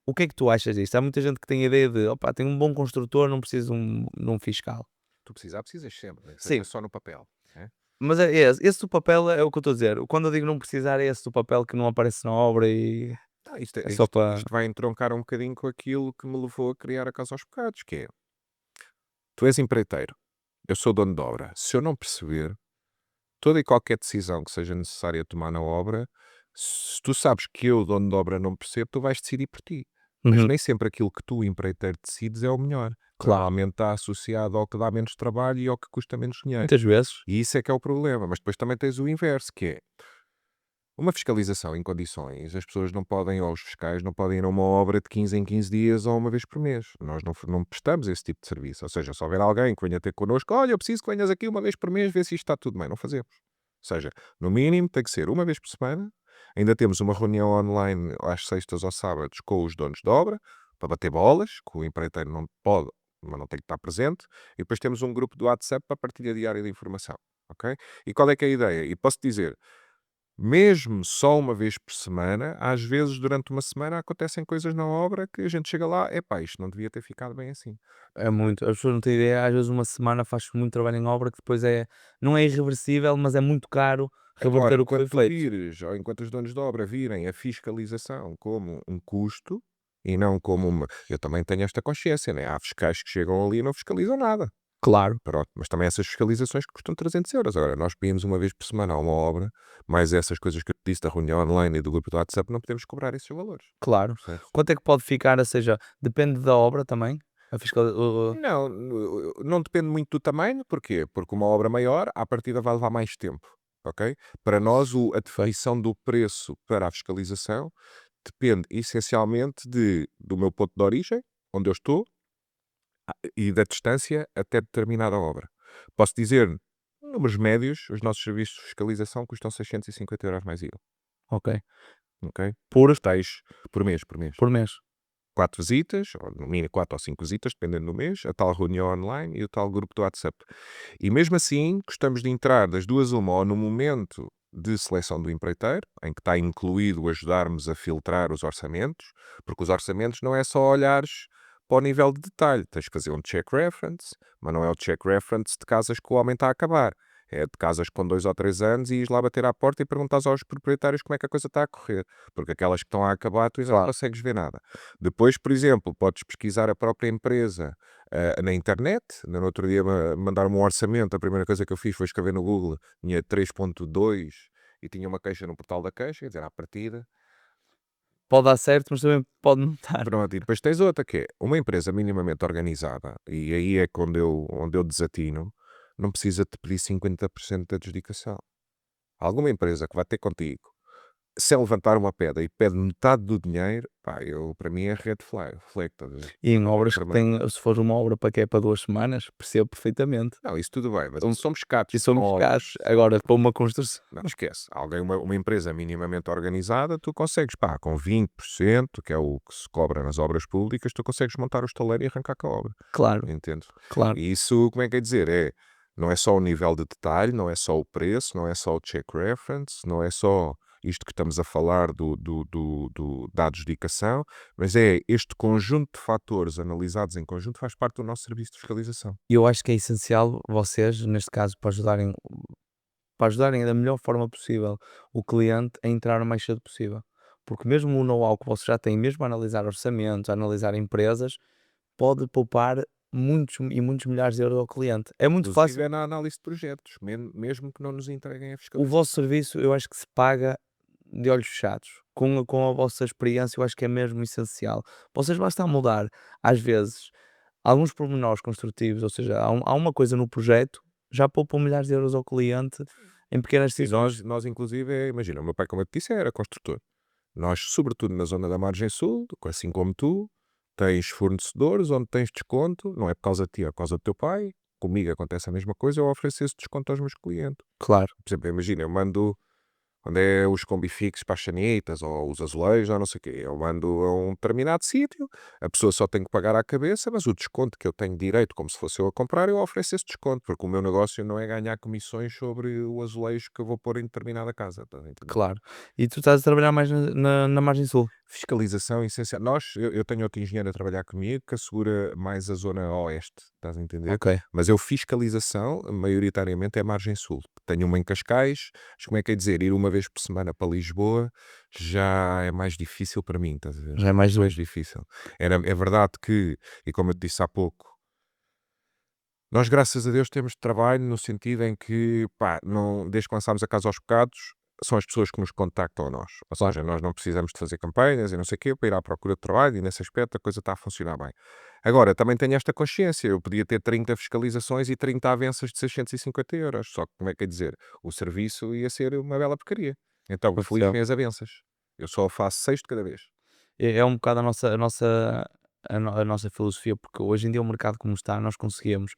O que é que tu achas disto? Há muita gente que tem a ideia de, opa, tenho um bom construtor, não preciso de um fiscal. Tu precisas sempre, né? Seja Sim, só no papel. Né? mas é esse do papel é o que eu estou a dizer. Quando eu digo não precisar, é esse do papel que não aparece na obra e Ah, é só para. isto vai entroncar um bocadinho com aquilo que me levou a criar a Casa aos Bocados, que é, tu és empreiteiro, eu sou dono de obra. Se eu não perceber, toda e qualquer decisão que seja necessária tomar na obra, se tu sabes que eu, dono de obra, não percebo, tu vais decidir por ti. Mas Uhum, nem sempre aquilo que tu, empreiteiro, decides é o melhor. claro. Normalmente está associado ao que dá menos trabalho e ao que custa menos dinheiro. Muitas vezes. E isso é que é o problema. Mas depois também tens o inverso, que é uma fiscalização em condições. As pessoas não podem, ou os fiscais não podem ir a uma obra de 15 em 15 dias ou uma vez por mês. Nós não prestamos esse tipo de serviço. Ou seja, se houver alguém que venha ter connosco, olha, eu preciso que venhas aqui uma vez por mês ver se isto está tudo bem. Não fazemos. Ou seja, no mínimo tem que ser uma vez por semana. Ainda temos uma reunião online às sextas ou sábados com os donos de obra para bater bolas, que o empreiteiro não pode, mas não tem que estar presente. E depois temos um grupo do WhatsApp para partilha diária de informação. Ok? E qual é que é a ideia? E posso dizer, mesmo só uma vez por semana, às vezes durante uma semana acontecem coisas na obra que a gente chega lá, epá, isto não devia ter ficado bem assim. É muito. As pessoas não têm ideia, às vezes uma semana faz muito trabalho em obra que depois não é irreversível, mas é muito caro Agora, reverter o que enquanto foi tu feito. vires, ou enquanto os donos de obra virem a fiscalização como um custo e não como uma. Eu também tenho esta consciência, né? Há fiscais que chegam ali e não fiscalizam nada. Claro, Pronto, mas também essas fiscalizações que custam 300 euros. Agora, nós pedimos uma vez por semana a uma obra, mais essas coisas que eu te disse da reunião online e do grupo do WhatsApp, não podemos cobrar esses valores. claro. Percebes? Quanto é que pode ficar? Ou seja, depende da obra também. A fiscal, Não, não depende muito do tamanho, porquê? Porque uma obra maior, à partida, vai levar mais tempo, ok? Para nós, a definição do preço para a fiscalização depende essencialmente do meu ponto de origem, onde eu estou, e da distância até determinada obra. Posso dizer, números médios, os nossos serviços de fiscalização custam 650 euros mais IVA, ok. ok? Por, Os tais por mês. por mês. 4 visitas, ou no mínimo 4 ou 5 visitas, dependendo do mês, a tal reunião online e o tal grupo do WhatsApp. E mesmo assim, gostamos de entrar das duas uma, ou no momento de seleção do empreiteiro, em que está incluído ajudarmos a filtrar os orçamentos, porque os orçamentos não é só olhares para o nível de detalhe, tens de fazer um check reference, mas não é o check reference de casas que o homem está a acabar. É de casas com 2 ou 3 anos e ires lá bater à porta e perguntares aos proprietários como é que a coisa está a correr. Porque aquelas que estão a acabar, tu ainda não Claro. consegues ver nada. Depois, por exemplo, podes pesquisar a própria empresa na internet. No outro dia mandaram-me um orçamento. A primeira coisa que eu fiz foi escrever no Google. Tinha 3.2 e tinha uma queixa no portal da queixa, quer dizer, à partida. Pode dar certo, mas também pode não estar. Pronto, e depois tens outra que é uma empresa minimamente organizada, e aí é que onde eu desatino, não precisa te pedir 50% da dedicação. Alguma empresa que vai ter contigo Se é levantar uma pedra e pede metade do dinheiro, pá, para mim é red flag, estás a ver? E em Bandeira obras que vermelha. têm, se for uma obra para que é para 2 semanas, percebo perfeitamente. Não, isso tudo bem, mas São isso somos catos, e são somos obras. escassos. Agora para uma construção Não, esquece. Alguém, uma empresa minimamente organizada, tu consegues, pá, com 20%, que é o que se cobra nas obras públicas, tu consegues montar o estaleiro e arrancar com a obra. claro, Entende? claro. E isso, como é que é dizer? Não é só o nível de detalhe, não é só o preço, não é só o check reference, não é só isto que estamos a falar da adjudicação, mas é este conjunto de fatores analisados em conjunto faz parte do nosso serviço de fiscalização. E eu acho que é essencial vocês, neste caso, para ajudarem da melhor forma possível o cliente a entrar o mais cedo possível. Porque mesmo o know-how que vocês já têm, mesmo a analisar orçamentos, a analisar empresas, pode poupar muitos e muitos milhares de euros ao cliente. É muito Inclusive fácil. é na análise de projetos, mesmo que não nos entreguem a O fiscalização. vosso serviço, eu acho que se paga de olhos fechados. Com a vossa experiência, eu acho que é mesmo essencial. Vocês basta mudar, às vezes, alguns pormenores construtivos, ou seja, há uma coisa no projeto, já poupam milhares de euros ao cliente em pequenas E decisões. nós inclusive, imagina, o meu pai, como eu te disse, era construtor. Nós, sobretudo na zona da margem sul, assim como tu, tens fornecedores onde tens desconto, não é por causa de ti, é por causa do teu pai. Comigo acontece a mesma coisa, eu ofereço esse desconto aos meus clientes. Claro, Por exemplo, imagina, eu mando onde é os combifixos para as sanitas ou os azulejos ou não sei o quê. Eu mando a um determinado sítio, a pessoa só tem que pagar à cabeça, mas o desconto que eu tenho direito, como se fosse eu a comprar, eu ofereço esse desconto, porque o meu negócio não é ganhar comissões sobre o azulejo que eu vou pôr em determinada casa. Estás a entender? claro. E tu estás a trabalhar mais na margem sul? Fiscalização essencial. Eu tenho outro engenheiro a trabalhar comigo que assegura mais a zona oeste, estás a entender? Ok, Mas eu fiscalização, maioritariamente é margem sul. Tenho uma em Cascais, mas como é que é dizer, ir uma vez por semana para Lisboa já é mais difícil para mim, estás a ver? já é mais Mais duro. difícil. É verdade que, e como eu te disse há pouco, nós, graças a Deus, temos trabalho no sentido em que, pá, não, desde que lançámos a Casa aos Bocados, são as pessoas que nos contactam a nós. Ou Claro, seja, nós não precisamos de fazer campanhas e não sei o quê para ir à procura de trabalho e nesse aspecto a coisa está a funcionar bem. Agora, também tenho esta consciência, eu podia ter 30 fiscalizações e 30 avanças de 650 euros, só que, como é que é dizer, o serviço ia ser uma bela porcaria. Então, eu feliz percebo. tem as avanças. Eu só faço 6 de cada vez. É um bocado a nossa filosofia, porque hoje em dia o mercado como está, nós conseguimos,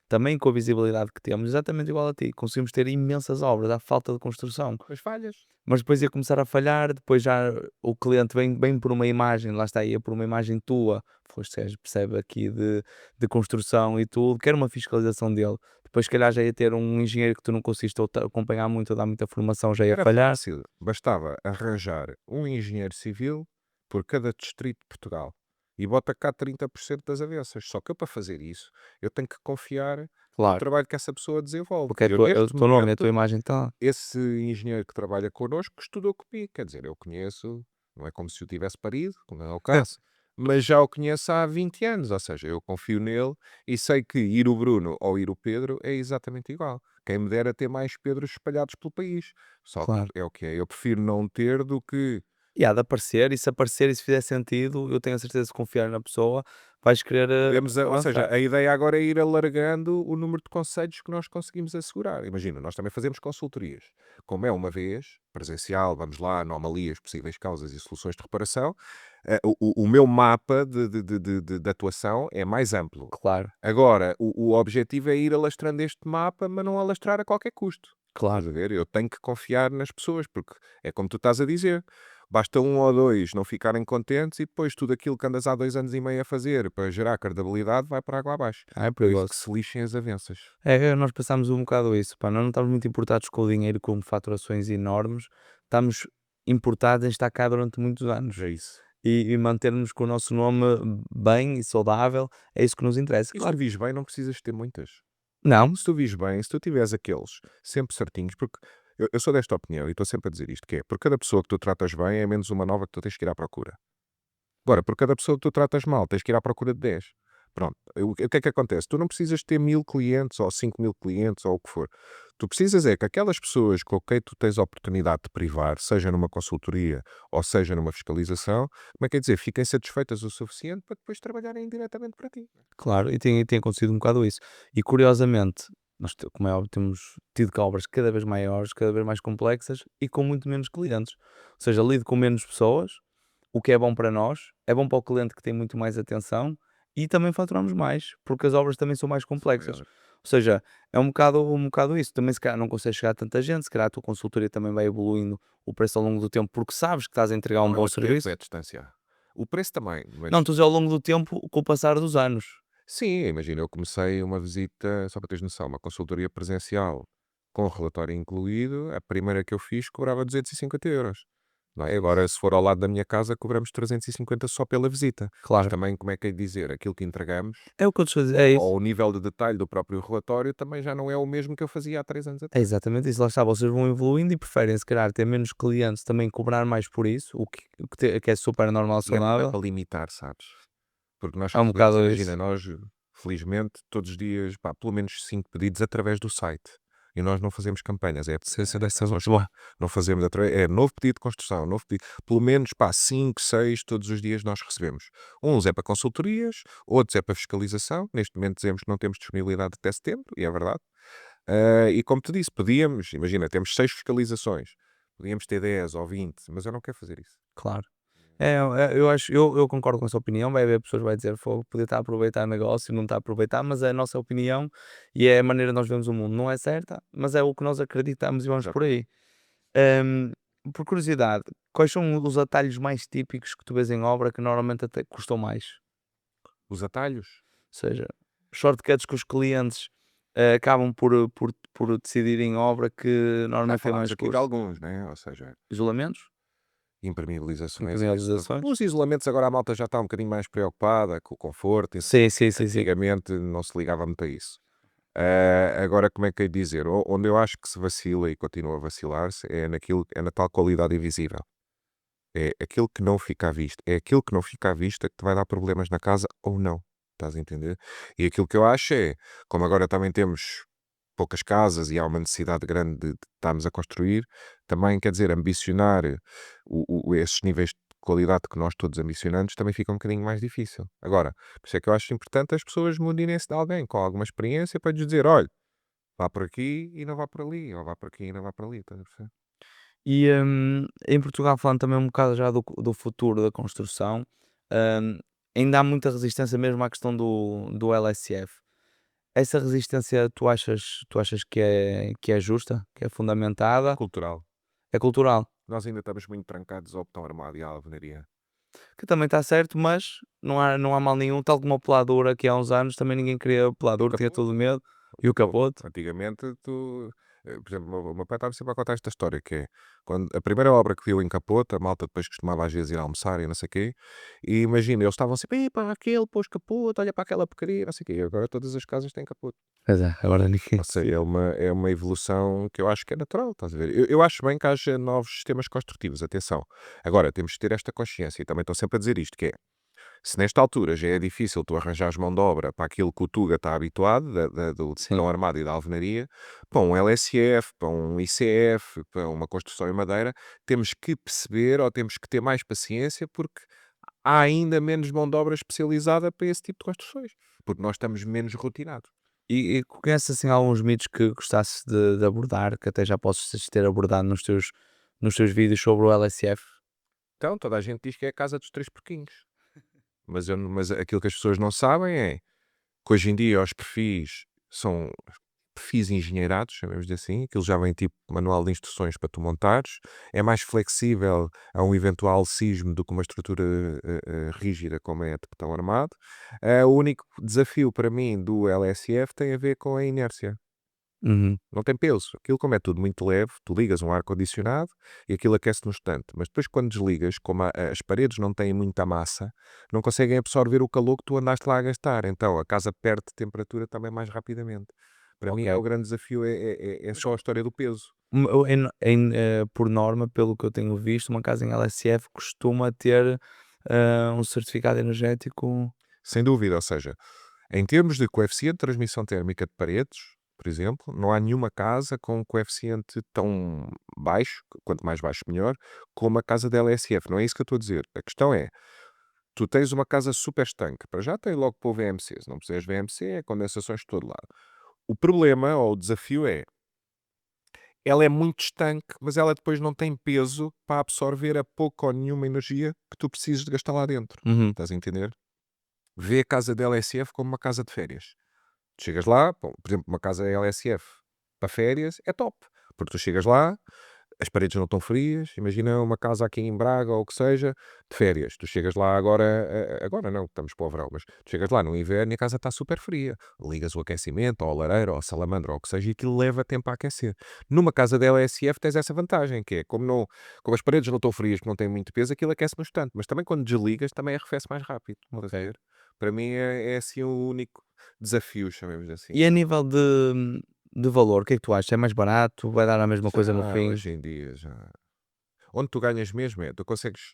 também com a visibilidade que temos, exatamente igual a ti, conseguimos ter imensas obras à falta de construção. Mas falhas. Mas depois ia começar a falhar, depois já o cliente vem por uma imagem, lá está, ia por uma imagem tua, foste gajo que percebe aqui de construção e tudo, quer uma fiscalização dele. Depois, se calhar, já ia ter um engenheiro que tu não conseguiste acompanhar muito, ou dar muita formação, já ia Era falhar. fácil, bastava arranjar um engenheiro civil por cada distrito de Portugal e bota cá 30% das avessas. Só que eu, para fazer isso, eu tenho que confiar no Claro, trabalho que essa pessoa desenvolve. porque Eu, é o neste teu nome, é a momento, tua imagem está. esse engenheiro que trabalha connosco estudou comigo. Quer dizer, eu conheço, não é como se o tivesse parido, como é o caso, mas já o conheço há 20 anos. Ou seja, eu confio nele e sei que ir o Bruno ou ir o Pedro é exatamente igual. Quem me dera ter mais Pedros espalhados pelo país. Só que Claro. é o que é. Eu prefiro não ter do que. E há de aparecer, e se aparecer e se fizer sentido, eu tenho a certeza de confiar na pessoa, vais querer Ou seja, avançar. a ideia agora é ir alargando o número de conselhos que nós conseguimos assegurar. Imagina, nós também fazemos consultorias. Como é uma vez, presencial, vamos lá, anomalias, possíveis causas e soluções de reparação, o meu mapa de atuação é mais amplo. Claro, Agora, o objetivo é ir alastrando este mapa, mas não alastrar a qualquer custo. Estás claro, a ver? Eu tenho que confiar nas pessoas, porque é como tu estás a dizer. Basta um ou dois não ficarem contentes e depois tudo aquilo que andas há 2 anos e meio a fazer para gerar credibilidade vai para água abaixo. é Por isso perigoso. que se lixem as avanças. Nós pensamos um bocado isso, pá, nós não estamos muito importados com o dinheiro com faturações enormes, estamos importados em estar cá durante muitos anos É isso. e mantermos com o nosso nome bem e saudável, é isso que nos interessa. E se tu Claro, vis bem, não precisas ter muitas. não, Se tu vis bem, se tu tiveres aqueles sempre certinhos, porque eu sou desta opinião e estou sempre a dizer isto, que é, por cada pessoa que tu tratas bem, é menos uma nova que tu tens que ir à procura. Agora, por cada pessoa que tu tratas mal, tens que ir à procura de 10. Pronto. O que é que acontece? Tu não precisas ter 1000 clientes ou 5000 clientes ou o que for. Tu precisas é que aquelas pessoas com quem tu tens a oportunidade de privar, seja numa consultoria ou seja numa fiscalização, como é que é dizer, fiquem satisfeitas o suficiente para depois trabalharem diretamente para ti. claro, e tem acontecido um bocado isso. E curiosamente, como é óbvio, temos tido cá obras cada vez maiores, cada vez mais complexas e com muito menos clientes. Ou seja, lido com menos pessoas, o que é bom para nós, é bom para o cliente que tem muito mais atenção e também faturamos mais, porque as obras também são mais complexas. Maior. Ou seja, é um bocado isso. Também se calhar não consegues chegar a tanta gente, se calhar a tua consultoria também vai evoluindo o preço ao longo do tempo, porque sabes que estás a entregar um Não é bom o tempo, serviço. é a distância. O preço também, mas Não, estou a dizer ao longo do tempo, com o passar dos anos. sim, imagina, eu comecei uma visita, só para teres noção, uma consultoria presencial com relatório incluído, a primeira que eu fiz cobrava 250 euros. Não é? Agora, se for ao lado da minha casa, cobramos 350 só pela visita. Mas Claro. também, como é que é de dizer, aquilo que entregamos, É o que eu te estou a dizer, é isso. ou o nível de detalhe do próprio relatório, também já não é o mesmo que eu fazia há 3 anos É atrás. exatamente isso, lá está, vocês vão evoluindo e preferem se calhar ter menos clientes, também cobrar mais por isso, o que é super normal, E é também saudável. para limitar, sabes? Porque nós É um recebemos, bocado imagina, isso. nós, felizmente, todos os dias, pá, pelo menos 5 pedidos através do site. E nós não fazemos campanhas, é a essência dessas lojas. Não fazemos através, é novo pedido de construção, novo pedido. Pelo menos, pá, 5, 6, todos os dias nós recebemos. Uns é para consultorias, outros é para fiscalização. Neste momento dizemos que não temos disponibilidade até setembro, e é verdade. E como te disse, podíamos, imagina, temos 6 fiscalizações. Podíamos ter 10 ou 20, mas eu não quero fazer isso. Claro. Eu concordo com essa opinião, vai haver pessoas que vai dizer: "Fogo, podia estar a aproveitar negócio, não está a aproveitar", mas é a nossa opinião e é a maneira que nós vemos o mundo. Não é certa, mas é o que nós acreditamos e vamos por Exatamente. aí. Hum, por curiosidade, quais são os atalhos mais típicos que tu vês em obra que normalmente até custam mais? Os atalhos. Ou seja, shortcuts que os clientes, acabam por decidir em obra que Já normalmente tem falámos mais aqui de custo. alguns, né? Ou seja, Isolamentos, impermeabilizações e isso tudo. impermeabilizações. Os isolamentos agora a malta já está um bocadinho mais preocupada com o conforto e não sei o Sim, quê. sim, sim, sim. Antigamente não se ligava muito a isso. Agora, como é que é de dizer? Onde eu acho que se vacila e continua a vacilar-se é naquilo, é na tal qualidade invisível. É aquilo que não fica à vista. É aquilo que não fica à vista que te vai dar problemas na casa ou não. Estás a entender? E aquilo que eu acho é, como agora também temos poucas casas e há uma necessidade grande de estarmos a construir, também quer dizer, ambicionar esses níveis de qualidade que nós todos ambicionamos também fica um bocadinho mais difícil. Agora, por isso é que eu acho importante as pessoas munirem-se de alguém com alguma experiência para lhes dizer: olha, vá por aqui e não vá por ali, ou vá por aqui e não vá por ali. Estás a perceber? E, em Portugal, falando também um bocado já do futuro da construção, hum, ainda há muita resistência mesmo à questão do LSF. Essa resistência tu achas que é justa, que é É fundamentada, cultural. é cultural? Nós ainda estamos muito trancados ao botão armado e à alvenaria. Que também está certo, mas não há mal nenhum, tal como a peladura que há uns anos também ninguém queria a E o peladura, tinha capote? todo medo, e o Capote. capote. Antigamente, por exemplo, o meu pai estava sempre a contar esta história, que é, quando a primeira obra que viu em Capote, a malta depois costumava às vezes ir almoçar e não sei o quê, e imagina, eles estavam sempre: "Epá, aquele pôs capote, olha para aquela porcaria", não sei o quê, e agora todas as casas têm capote. Pois é, agora ninguém Ou seja, se é uma evolução que eu acho que é natural, estás a ver? Eu acho bem que haja novos sistemas construtivos, atenção. Agora, temos que ter esta consciência, e também estou sempre a dizer isto, que é, se nesta altura já é difícil tu arranjares mão de obra para aquilo que o Tuga está habituado, do sim. betão armado e da alvenaria, para um LSF, para um ICF, para uma construção em madeira, temos que perceber ou temos que ter mais paciência porque há ainda menos mão de obra especializada para esse tipo de construções, porque nós estamos menos rotinados. E conheces, assim, alguns mitos que gostasses de abordar, que até já possas ter abordado nos teus vídeos sobre o LSF? Então, toda a gente diz que é a casa dos três porquinhos, mas aquilo que as pessoas não sabem é que hoje em dia os perfis são perfis engenheirados, chamemos de assim, aquilo já vem tipo manual de instruções para tu montares, é mais flexível a um eventual sismo do que uma estrutura rígida como é a de betão armado. O único desafio para mim do LSF tem a ver com a inércia. Uhum. Não tem peso. Aquilo, como é tudo muito leve, tu ligas um ar-condicionado e aquilo aquece no instante. Mas depois, quando desligas, como as paredes não têm muita massa, não conseguem absorver o calor que tu andaste lá a gastar. Então a casa perde temperatura também mais rapidamente. Para mim, Ok. o grande desafio é só a história do peso. Por norma, pelo que eu tenho visto, uma casa em LSF costuma ter, um certificado energético. Sem dúvida, ou seja, em termos de coeficiente de transmissão térmica de paredes, por exemplo, não há nenhuma casa com um coeficiente tão baixo, quanto mais baixo melhor, como a casa da LSF. Não é isso que eu estou a dizer. A questão é, tu tens uma casa super estanque, para já tem logo para o VMC, se não puseres VMC é condensações de todo lado. O problema ou o desafio é, ela é muito estanque, mas ela depois não tem peso para absorver a pouca ou nenhuma energia que tu precisas de gastar lá dentro. Uhum. Estás a entender? Vê a casa da LSF como uma casa de férias. Tu chegas lá, bom, por exemplo, uma casa LSF para férias é top, porque tu chegas lá, as paredes não estão frias. Imagina uma casa aqui em Braga ou o que seja, de férias. Tu chegas lá agora, agora não, estamos para o verão, mas tu chegas lá no inverno e a casa está super fria. Ligas o aquecimento, ou a lareira, ou a salamandra, ou o que seja, e aquilo leva tempo a aquecer. Numa casa da LSF tens essa vantagem, que é como as paredes não estão frias, que não têm muito peso, aquilo aquece no instante. Mas também quando desligas, também arrefece mais rápido. Estás a Ok. ver? Para mim é assim o único desafio, chamemos assim. E a nível de valor, o que é que tu achas? É mais barato? Vai dar a mesma coisa no Já, fim? hoje em dia, já. Onde tu ganhas mesmo é, tu consegues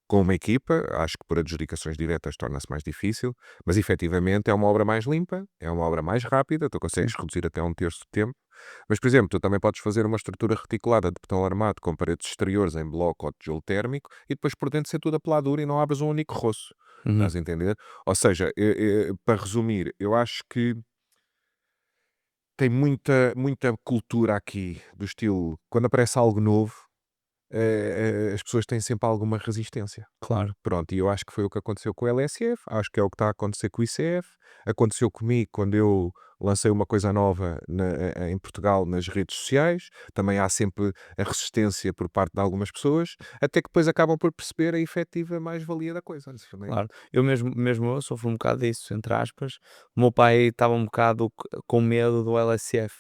com uma equipa, acho que por adjudicações diretas torna-se mais difícil, mas efetivamente é uma obra mais limpa, é uma obra mais rápida, tu consegues Sim, reduzir até um terço do tempo. Mas, por exemplo, tu também podes fazer uma estrutura reticulada de betão armado com paredes exteriores em bloco ou tijolo térmico e depois por dentro ser tudo apeladura e não abres um único roço. uhum, Estás a entender? Ou seja, para resumir, eu acho que tem muita cultura aqui do estilo, quando aparece algo novo, as pessoas têm sempre alguma resistência. claro. Pronto, e eu acho que foi o que aconteceu com o LSF, acho que é o que está a acontecer com o ICF, aconteceu comigo quando eu lancei uma coisa nova em Portugal nas redes sociais, também há sempre a resistência por parte de algumas pessoas, até que depois acabam por perceber a efetiva mais-valia da coisa, né? Claro, eu mesmo eu sofro um bocado disso, entre aspas. O meu pai estava um bocado com medo do LSF,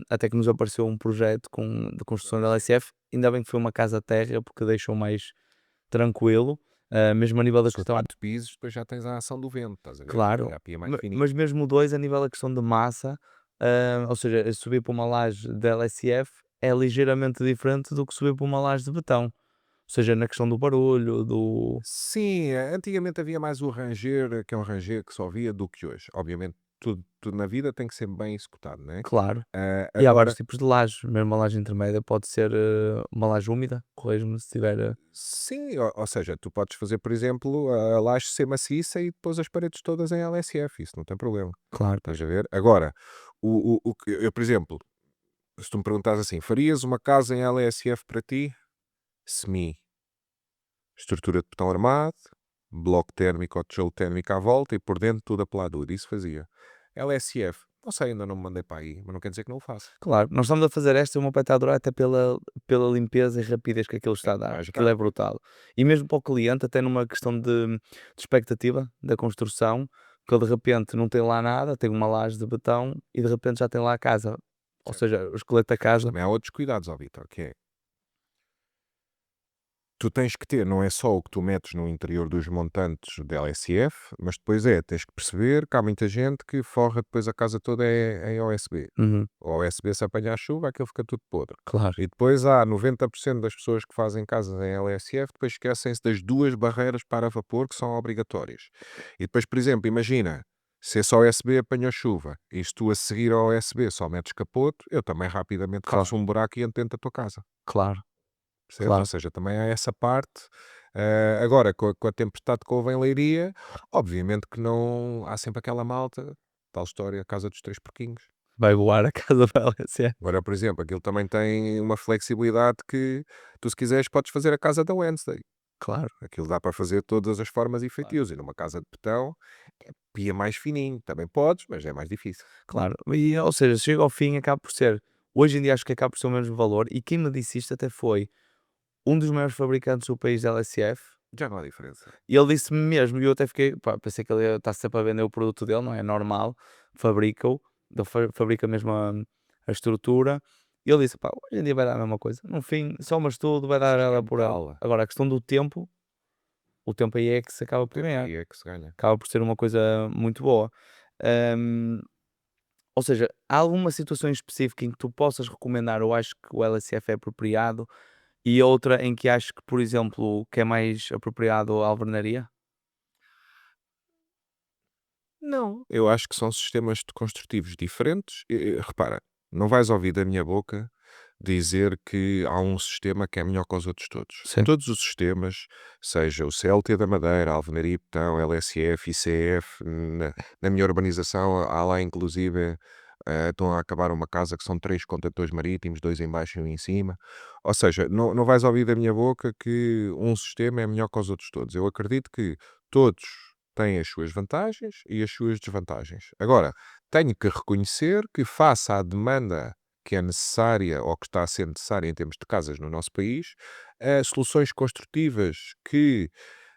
até que nos apareceu um projeto de construção da LSF. Ainda bem que foi uma casa térrea, porque deixou mais tranquilo, mesmo a nível da Se for questão, 4 pisos, depois já tens a ação do vento, estás a ver? claro, Já pia mais fininho. mas mesmo o 2 a nível da questão de massa, ou seja, subir para uma laje de LSF é ligeiramente diferente do que subir para uma laje de betão. Ou seja, na questão do barulho, do Sim, antigamente havia mais o ranger, que é um ranger que só havia, do que hoje. Obviamente, tudo na vida tem que ser bem executado, né? claro. E há vários Agora, tipos de lajes, mesmo a laje intermédia pode ser, uma laje úmida, corrige-me se estiver, sim, ou seja, tu podes fazer, por exemplo, a laje ser maciça e depois as paredes todas em LSF, isso não tem problema. claro. Estás a ver? Agora, por exemplo, se tu me perguntas assim, farias uma casa em LSF para ti? Semi. Estrutura de betão armado, bloco térmico ou tijolo térmico à volta e por dentro tudo a peladura. Isso fazia. LSF, não sei, ainda não me mandei para aí, mas não quer dizer que não o faça. Claro, nós estamos a fazer esta e o meu pai está a adorar até pela limpeza e rapidez que aquilo está a dar, Mais aquilo é rápido. brutal. E mesmo para o cliente, até numa questão de expectativa da construção, que ele de repente não tem lá nada, tem uma laje de betão e de repente já tem lá a casa, ou Certo. seja, o esqueleto da Mas casa. também há outros cuidados, ó Vitor, que é tu tens que ter, não é só o que tu metes no interior dos montantes da LSF, mas depois tens que perceber que há muita gente que forra depois a casa toda em OSB. Uhum, O OSB se apanhar chuva, aquilo fica tudo podre. claro, E depois há 90% das pessoas que fazem casas em LSF, depois esquecem-se das duas barreiras para vapor que são obrigatórias. E depois, por exemplo, imagina, se esse OSB apanhou chuva e se tu a seguir ao OSB só metes capoto, eu também rapidamente claro, faço um buraco e entro dentro da tua casa. claro, Percebes? Ou claro. seja, também há essa parte. Agora, com a tempestade que houve em Leiria, obviamente que não há sempre aquela malta, tal história, a casa dos três porquinhos. Vai voar a casa para ela, Agora, por exemplo, aquilo também tem uma flexibilidade que tu, se quiseres, podes fazer a casa da Wednesday. claro, Aquilo dá para fazer todas as formas e claro. feitios. E numa casa de betão, pia mais fininho. Também podes, mas é mais difícil. Claro, e ou seja, chega ao fim, acaba por ser hoje em dia acho que acaba por ser o mesmo valor e quem me disse isto até foi um dos maiores fabricantes do país de LSF, Já não há diferença. e ele disse-me mesmo, e eu até fiquei, pá, pensei que ele está sempre a vender o produto dele, não é normal, fabrica-o, ele fabrica mesmo a estrutura, e ele disse, pá, hoje em dia vai dar a mesma coisa, no fim, somas tudo, vai dar Mas que é ela por ela. metal. Agora, a questão do tempo, o tempo aí é que se acaba O por tempo ganhar, aí é que se ganha. acaba por ser uma coisa muito boa. Hum, Ou seja, há alguma situação em específica em que tu possas recomendar ou acho que o LSF é apropriado e outra em que acho que, por exemplo, que é mais apropriado a alvenaria? Não, eu acho que são sistemas construtivos diferentes. Repara, não vais ouvir da minha boca dizer que há um sistema que é melhor que os outros todos. Sim. Todos os sistemas, seja o CLT da Madeira, Alvenaria e Betão, LSF, ICF, na minha urbanização há lá inclusive, estão a acabar uma casa que são 3 contentores marítimos, 2 em baixo e 1 em cima. Ou seja, não vais ouvir da minha boca que um sistema é melhor que os outros todos. Eu acredito que todos têm as suas vantagens e as suas desvantagens. Agora, tenho que reconhecer que face à demanda que é necessária ou que está a ser necessária em termos de casas no nosso país, soluções construtivas que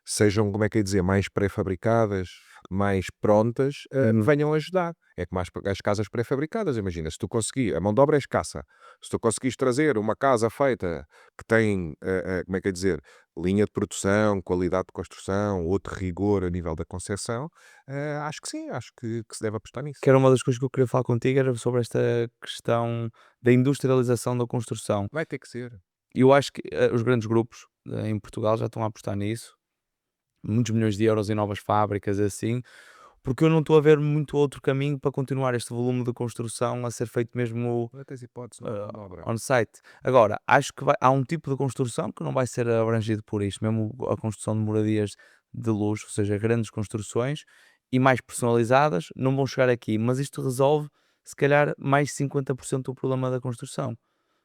sejam, como é que é dizer, mais pré-fabricadas, mais prontas, Uhum. venham ajudar. É como as casas pré-fabricadas, imagina, se tu conseguir, a mão de obra é escassa, se tu conseguires trazer uma casa feita que tem, como é que é dizer, linha de produção, qualidade de construção, outro rigor a nível da concepção, acho que sim, acho que se deve apostar nisso. Que era uma das coisas que eu queria falar contigo, era sobre esta questão da industrialização da construção. Vai ter que ser. E eu acho que os grandes grupos em Portugal já estão a apostar nisso, muitos milhões de euros em novas fábricas, assim, porque eu não estou a ver muito outro caminho para continuar este volume de construção a ser feito mesmo Não tens hipótese, não há mão de obra. on-site. Agora, acho que há um tipo de construção que não vai ser abrangido por isto, mesmo a construção de moradias de luxo, ou seja, grandes construções e mais personalizadas, não vão chegar aqui, mas isto resolve, se calhar, mais de 50% do problema da construção. Ou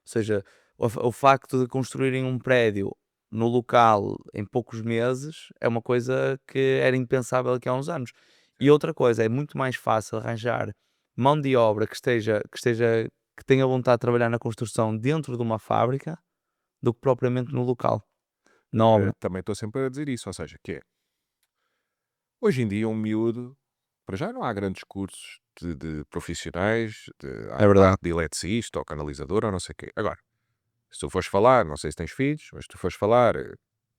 seja, o facto de construírem um prédio no local em poucos meses é uma coisa que era impensável aqui há uns anos. E outra coisa, é muito mais fácil arranjar mão de obra que tenha vontade de trabalhar na construção dentro de uma fábrica do que propriamente no local, na obra. Também estou sempre a dizer isso, ou seja, que é, hoje em dia um miúdo, para já não há grandes cursos de profissionais, há É a parte verdade. de eletricista ou canalizador ou não sei o quê. Agora, se tu fores falar, não sei se tens filhos, mas se tu fores falar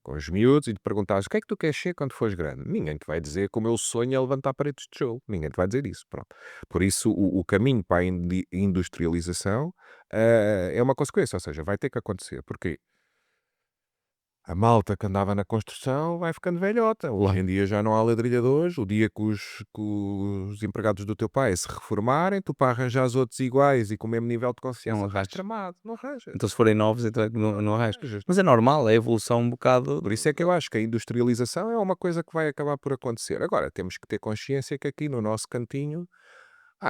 com os miúdos e te perguntares o que é que tu queres ser quando fores grande, ninguém te vai dizer que o meu sonho é levantar paredes de tijolo. Ninguém te vai dizer isso. Pronto. Por isso, o caminho para a industrialização é uma consequência, ou seja, vai ter que acontecer. Porquê? A malta que andava na construção vai ficando velhota. Hoje Claro. em dia já não há ladrilhadores. O dia que os empregados do teu pai se reformarem, tu para arranjar os outros iguais e com o mesmo nível de Não consciência, estás arranjas. tramado. Não arranjas. Então se forem novos, então é que Não não arranjas. arranjas. Mas é normal, é a evolução um bocado. Por isso é que eu acho que a industrialização é uma coisa que vai acabar por acontecer. Agora, temos que ter consciência que aqui no nosso cantinho,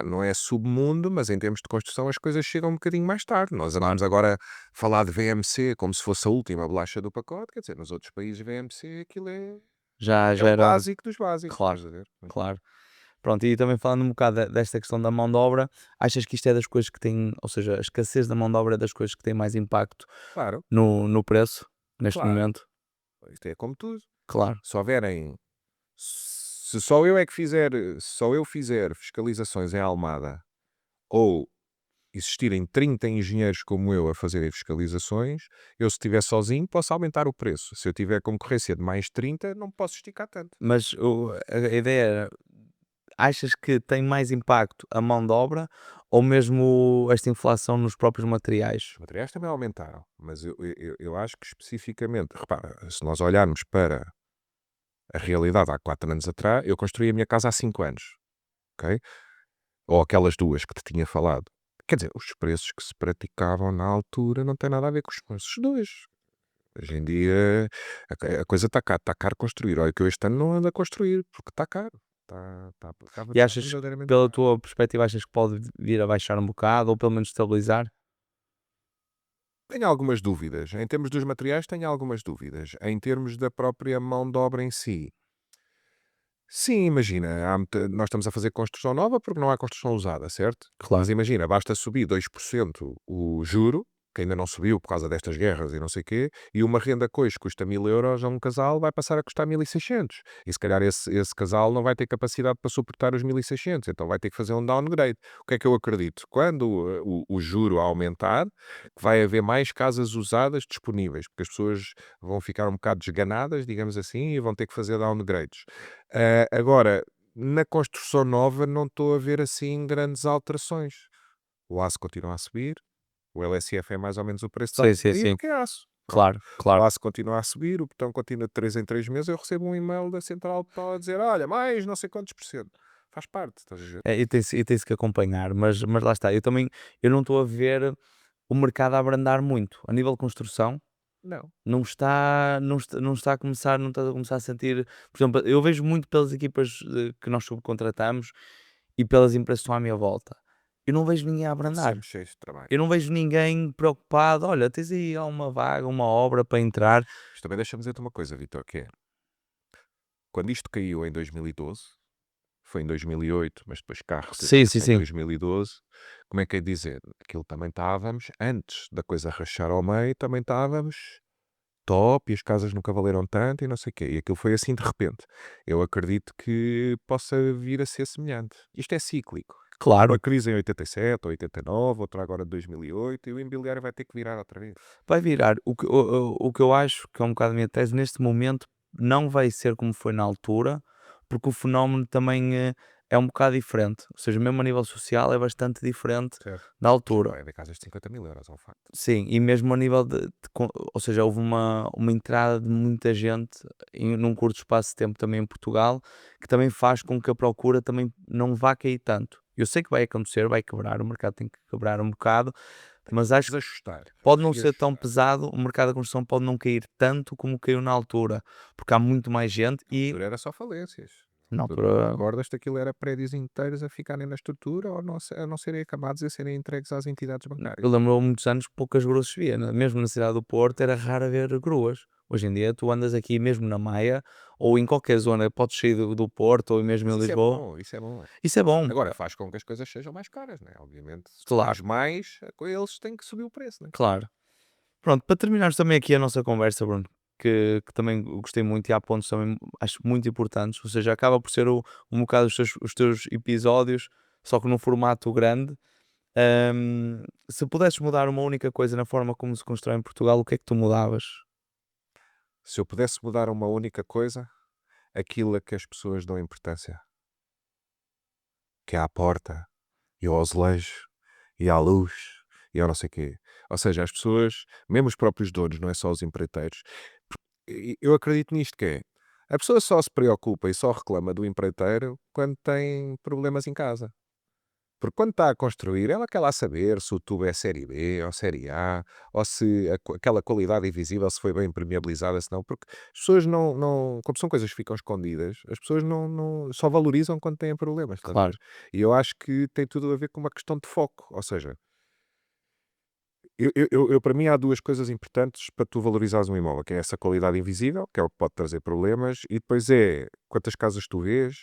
não é submundo, mas em termos de construção as coisas chegam um bocadinho mais tarde. Nós andamos Claro. agora a falar de VMC como se fosse a última bolacha do pacote, quer dizer, nos outros países VMC aquilo é Já o era. básico dos básicos, Claro, estás a ver? claro. Pronto, e também falando um bocado desta questão da mão de obra, achas que isto é das coisas que tem, ou seja, a escassez da mão de obra é das coisas que tem mais impacto Claro, no preço, neste claro. momento? Isto é como tudo. Claro. Se houverem, se só eu é que fizer, se só eu fizer fiscalizações em Almada, ou existirem 30 engenheiros como eu a fazerem fiscalizações, eu se estiver sozinho posso aumentar o preço. Se eu tiver concorrência de mais 30, não posso esticar tanto. Mas a ideia era, achas que tem mais impacto a mão de obra ou mesmo esta inflação nos próprios materiais? Os materiais também aumentaram, mas eu acho que especificamente, repara, se nós olharmos para a realidade há 4 anos atrás, eu construí a minha casa há 5 anos, ok? Ou aquelas duas que te tinha falado. Quer dizer, os preços que se praticavam na altura não têm nada a ver com os preços de hoje. Hoje em dia a coisa está caro construir. Olha que eu este ano não ando a construir, porque está caro. Está E achas, verdadeiramente pela caro. tua perspectiva, achas que pode vir a baixar um bocado ou pelo menos estabilizar? Tenho algumas dúvidas. Em termos dos materiais, tenho algumas dúvidas. Em termos da própria mão de obra em si, sim, imagina, nós estamos a fazer construção nova porque não há construção usada, certo? Mas Claro. imagina, basta subir 2% o juro, que ainda não subiu por causa destas guerras e não sei o quê, e uma renda que hoje custa 1000 euros a um casal vai passar a custar 1600. E se calhar esse casal não vai ter capacidade para suportar os 1600, então vai ter que fazer um downgrade. O que é que eu acredito? Quando o juro aumentar, vai haver mais casas usadas disponíveis, porque as pessoas vão ficar um bocado desganadas, digamos assim, e vão ter que fazer downgrades. Agora, na construção nova não estou a ver assim grandes alterações. O aço continua a subir, o LSF é mais ou menos o preço da Sim, sim, alvenaria sim. porque é aço. Pronto. Claro, O claro. aço continua a subir, o betão continua de 3 em 3 meses, eu recebo um e-mail da central para dizer, olha, mais não sei quantos por cento. Faz parte, estás a ver? É, e tem-se que acompanhar, mas lá está, eu também eu não estou a ver o mercado a abrandar muito. A nível de construção, Não. não estás a começar a sentir, por exemplo, eu vejo muito pelas equipas, que nós subcontratamos e pelas empresas que estão à minha volta. Eu não vejo ninguém a Estão abrandar. sempre cheios de trabalho. Eu não vejo ninguém preocupado. Olha, tens aí uma vaga, uma obra para entrar. Mas também deixa-me dizer-te uma coisa, Vitor, que é, quando isto caiu em 2012, foi em 2008, mas depois cá Sim, sim, recuperou-se em sim. 2012, como é que é dizer? Aquilo também estávamos, antes da coisa rachar ao meio, também estávamos top e as casas nunca valeram tanto e não sei o quê. E aquilo foi assim de repente. Eu acredito que possa vir a ser semelhante. Isto é cíclico. Claro, Uma crise em 87, 89, outra agora de 2008 e o imobiliário vai ter que virar outra vez. vai virar. O que eu acho, que é um bocado a minha tese, neste momento não vai ser como foi na altura, porque o fenómeno também é um bocado diferente. Ou seja, mesmo a nível social é bastante diferente Certo. da Já altura. não é de casas de 50 mil euros, é um facto. Sim, e mesmo a nível ou seja, houve uma entrada de muita gente num curto espaço de tempo também em Portugal, que também faz com que a procura também não vá cair tanto. Eu sei que vai acontecer, vai quebrar, o mercado tem que quebrar um bocado, Tem que mas acho que desajustar, pode não ser tão reajustar. pesado, o mercado da construção pode não cair tanto como caiu na altura, porque há muito mais gente Na e altura era só falências. na Tu não altura, recordas-te aquilo era prédios inteiros a ficarem na estrutura ou não, a não serem acabados e a serem entregues às entidades eu bancárias. lembro há muitos anos que poucas gruas se via, né? Mesmo na cidade do Porto era raro ver gruas. Hoje em dia tu andas aqui mesmo na Maia ou em qualquer zona, podes sair do Porto ou mesmo Mas em Lisboa. isso é bom. Isso é bom, Agora faz com que as coisas sejam mais caras, né? Obviamente, se tu claro, queres mais, eles têm que subir o preço, né? claro. Pronto, para terminarmos também aqui a nossa conversa, Bruno, que também gostei muito e há pontos também acho muito importantes, ou seja, acaba por ser um bocado os teus episódios, só que num formato grande. Se pudesses mudar uma única coisa na forma como se constrói em Portugal, o que é que tu mudavas? Se eu pudesse mudar uma única coisa, aquilo a que as pessoas dão importância, que é à porta, e ao azulejo, e à luz, e ao não sei quê. Ou seja, as pessoas, mesmo os próprios donos, não é só os empreiteiros, eu acredito nisto que é, a pessoa só se preocupa e só reclama do empreiteiro quando tem problemas em casa. Porque quando está a construir, ela quer lá saber se o tubo é série B ou série A, ou se aquela qualidade invisível se foi bem impermeabilizada, se não, porque as pessoas como são coisas que ficam escondidas, as pessoas só valorizam quando têm problemas, estás a Claro, ver? E eu acho que tem tudo a ver com uma questão de foco, ou seja, para mim há duas coisas importantes para tu valorizares um imóvel, que é essa qualidade invisível, que é o que pode trazer problemas, e depois é quantas casas tu vês,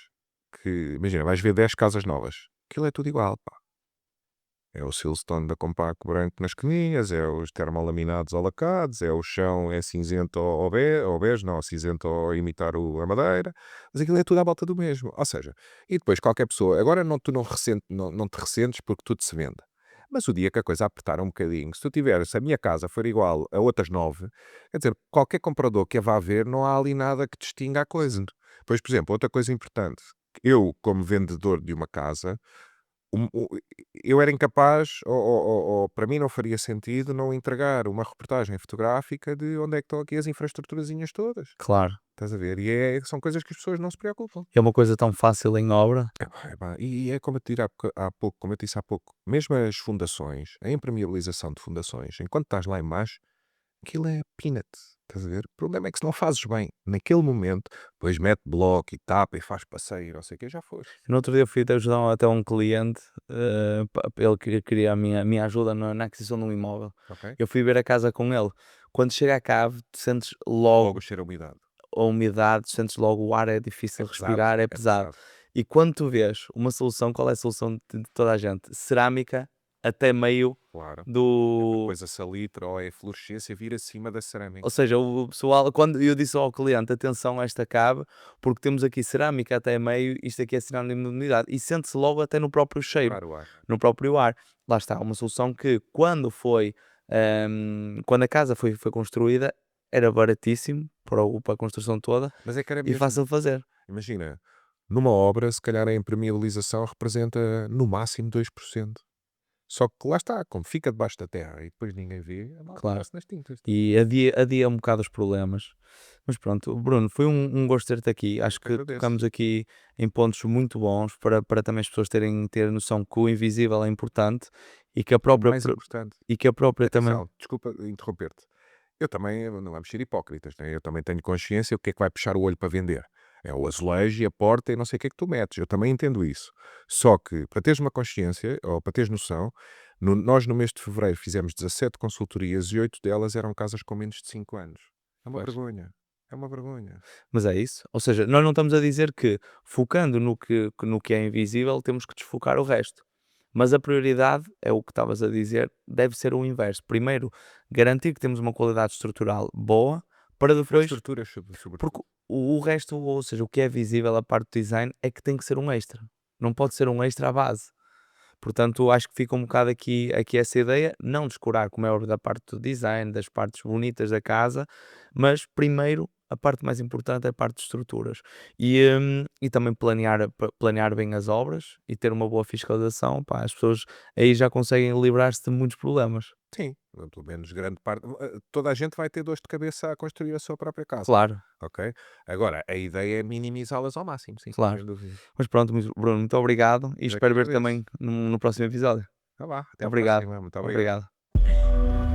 que imagina, vais ver 10 casas novas, aquilo é tudo igual, pá. É o silestone da Compacto branco nas esquininhas, é os termolaminados ou lacados, é o chão é cinzento ou bege, não, cinzento ou imitar a madeira, mas aquilo é tudo à volta do mesmo. Ou seja, e depois qualquer pessoa, agora tu não te ressentes porque tudo se vende. Mas o dia que a coisa apertar um bocadinho, se tu tiveres, se a minha casa for igual a outras 9, quer dizer, qualquer comprador que a vá ver, não há ali nada que distinga a coisa. Pois, por exemplo, outra coisa importante, eu, como vendedor de uma casa, eu era incapaz, ou para mim não faria sentido não entregar uma reportagem fotográfica de onde é que estão aqui as infraestruturas todas. claro. Estás a ver? São coisas que as pessoas não se preocupam. É uma coisa tão fácil em obra. E é como eu te disse há pouco, como eu te disse há pouco, mesmo as fundações, a impermeabilização de fundações, enquanto estás lá em baixo, aquilo é peanut. Estás a ver? O problema é que se não fazes bem naquele momento, depois mete bloco e tapa e faz passeio, não sei o que, já foste. No outro dia fui até ajudar até um cliente, ele queria a minha ajuda na aquisição de um imóvel. Ok? Eu fui ver a casa com ele. Quando chega à cave, tu sentes logo Logo cheira a umidade. a umidade, sentes logo o ar é É difícil de pesado, respirar, é é pesado. pesado. E quando tu vês uma solução, qual é a solução de toda a gente? Cerâmica até meio Claro. É para do. depois a salitre ou a fluorescência vir acima da Ou cerâmica. seja, o pessoal, quando eu disse ao cliente, atenção a esta cave, porque temos aqui cerâmica até meio, isto aqui é sinónimo de umidade, e sente-se logo até no próprio cheiro, Quebrar o ar. no próprio ar. Lá está, uma solução que quando a casa foi construída, era baratíssimo para a construção toda Mas é que era e mesmo, fácil de fazer. imagina, numa obra, se calhar a impermeabilização representa no máximo 2%. Só que lá está, como fica debaixo da terra e depois ninguém vê, a malta Claro. está-se nas tintas. E adia um bocado os problemas. Mas pronto, Bruno, foi um gosto ter-te aqui. Eu Acho que que agradeço. tocamos aqui em pontos muito bons para também as pessoas ter noção que o invisível é importante e que a O própria, mais importante. e que a própria também. Atenção, desculpa interromper-te. Eu também, não vamos ser hipócritas, né? Eu também tenho consciência o que é que vai puxar o olho para vender. É o azulejo e a porta e não sei o que é que tu metes. Eu também entendo isso. Só que, para teres uma consciência, ou para teres noção, nós no mês de fevereiro fizemos 17 consultorias e 8 delas eram casas com menos de 5 anos. É uma Pois. vergonha. É uma vergonha. Mas é isso. Ou seja, nós não estamos a dizer que, focando no que é invisível, temos que desfocar o resto. Mas a prioridade, é o que estavas a dizer, deve ser o inverso. Primeiro, garantir que temos uma qualidade estrutural boa, para A depois, estrutura, sobretudo. porque o resto, ou seja, o que é visível, a parte do design, é que tem que ser um extra. Não pode ser um extra à base. Portanto, acho que fica um bocado aqui essa ideia, não descurar, como é óbvio, da parte do design, das partes bonitas da casa, mas primeiro a parte mais importante é a parte de estruturas. E também planear bem as obras e ter uma boa fiscalização, pá, as pessoas aí já conseguem livrar-se de muitos problemas. Sim, pelo menos grande parte. Toda a gente vai ter dores de cabeça a construir a sua própria casa. Claro, Ok? Agora, a ideia é minimizá-las ao máximo, sim, claro. sem dúvida. Mas pronto, Bruno, muito obrigado e Eu é que espero ver agradeço. também no próximo episódio. Tá lá, até à Obrigado, próxima. Muito obrigado. obrigado.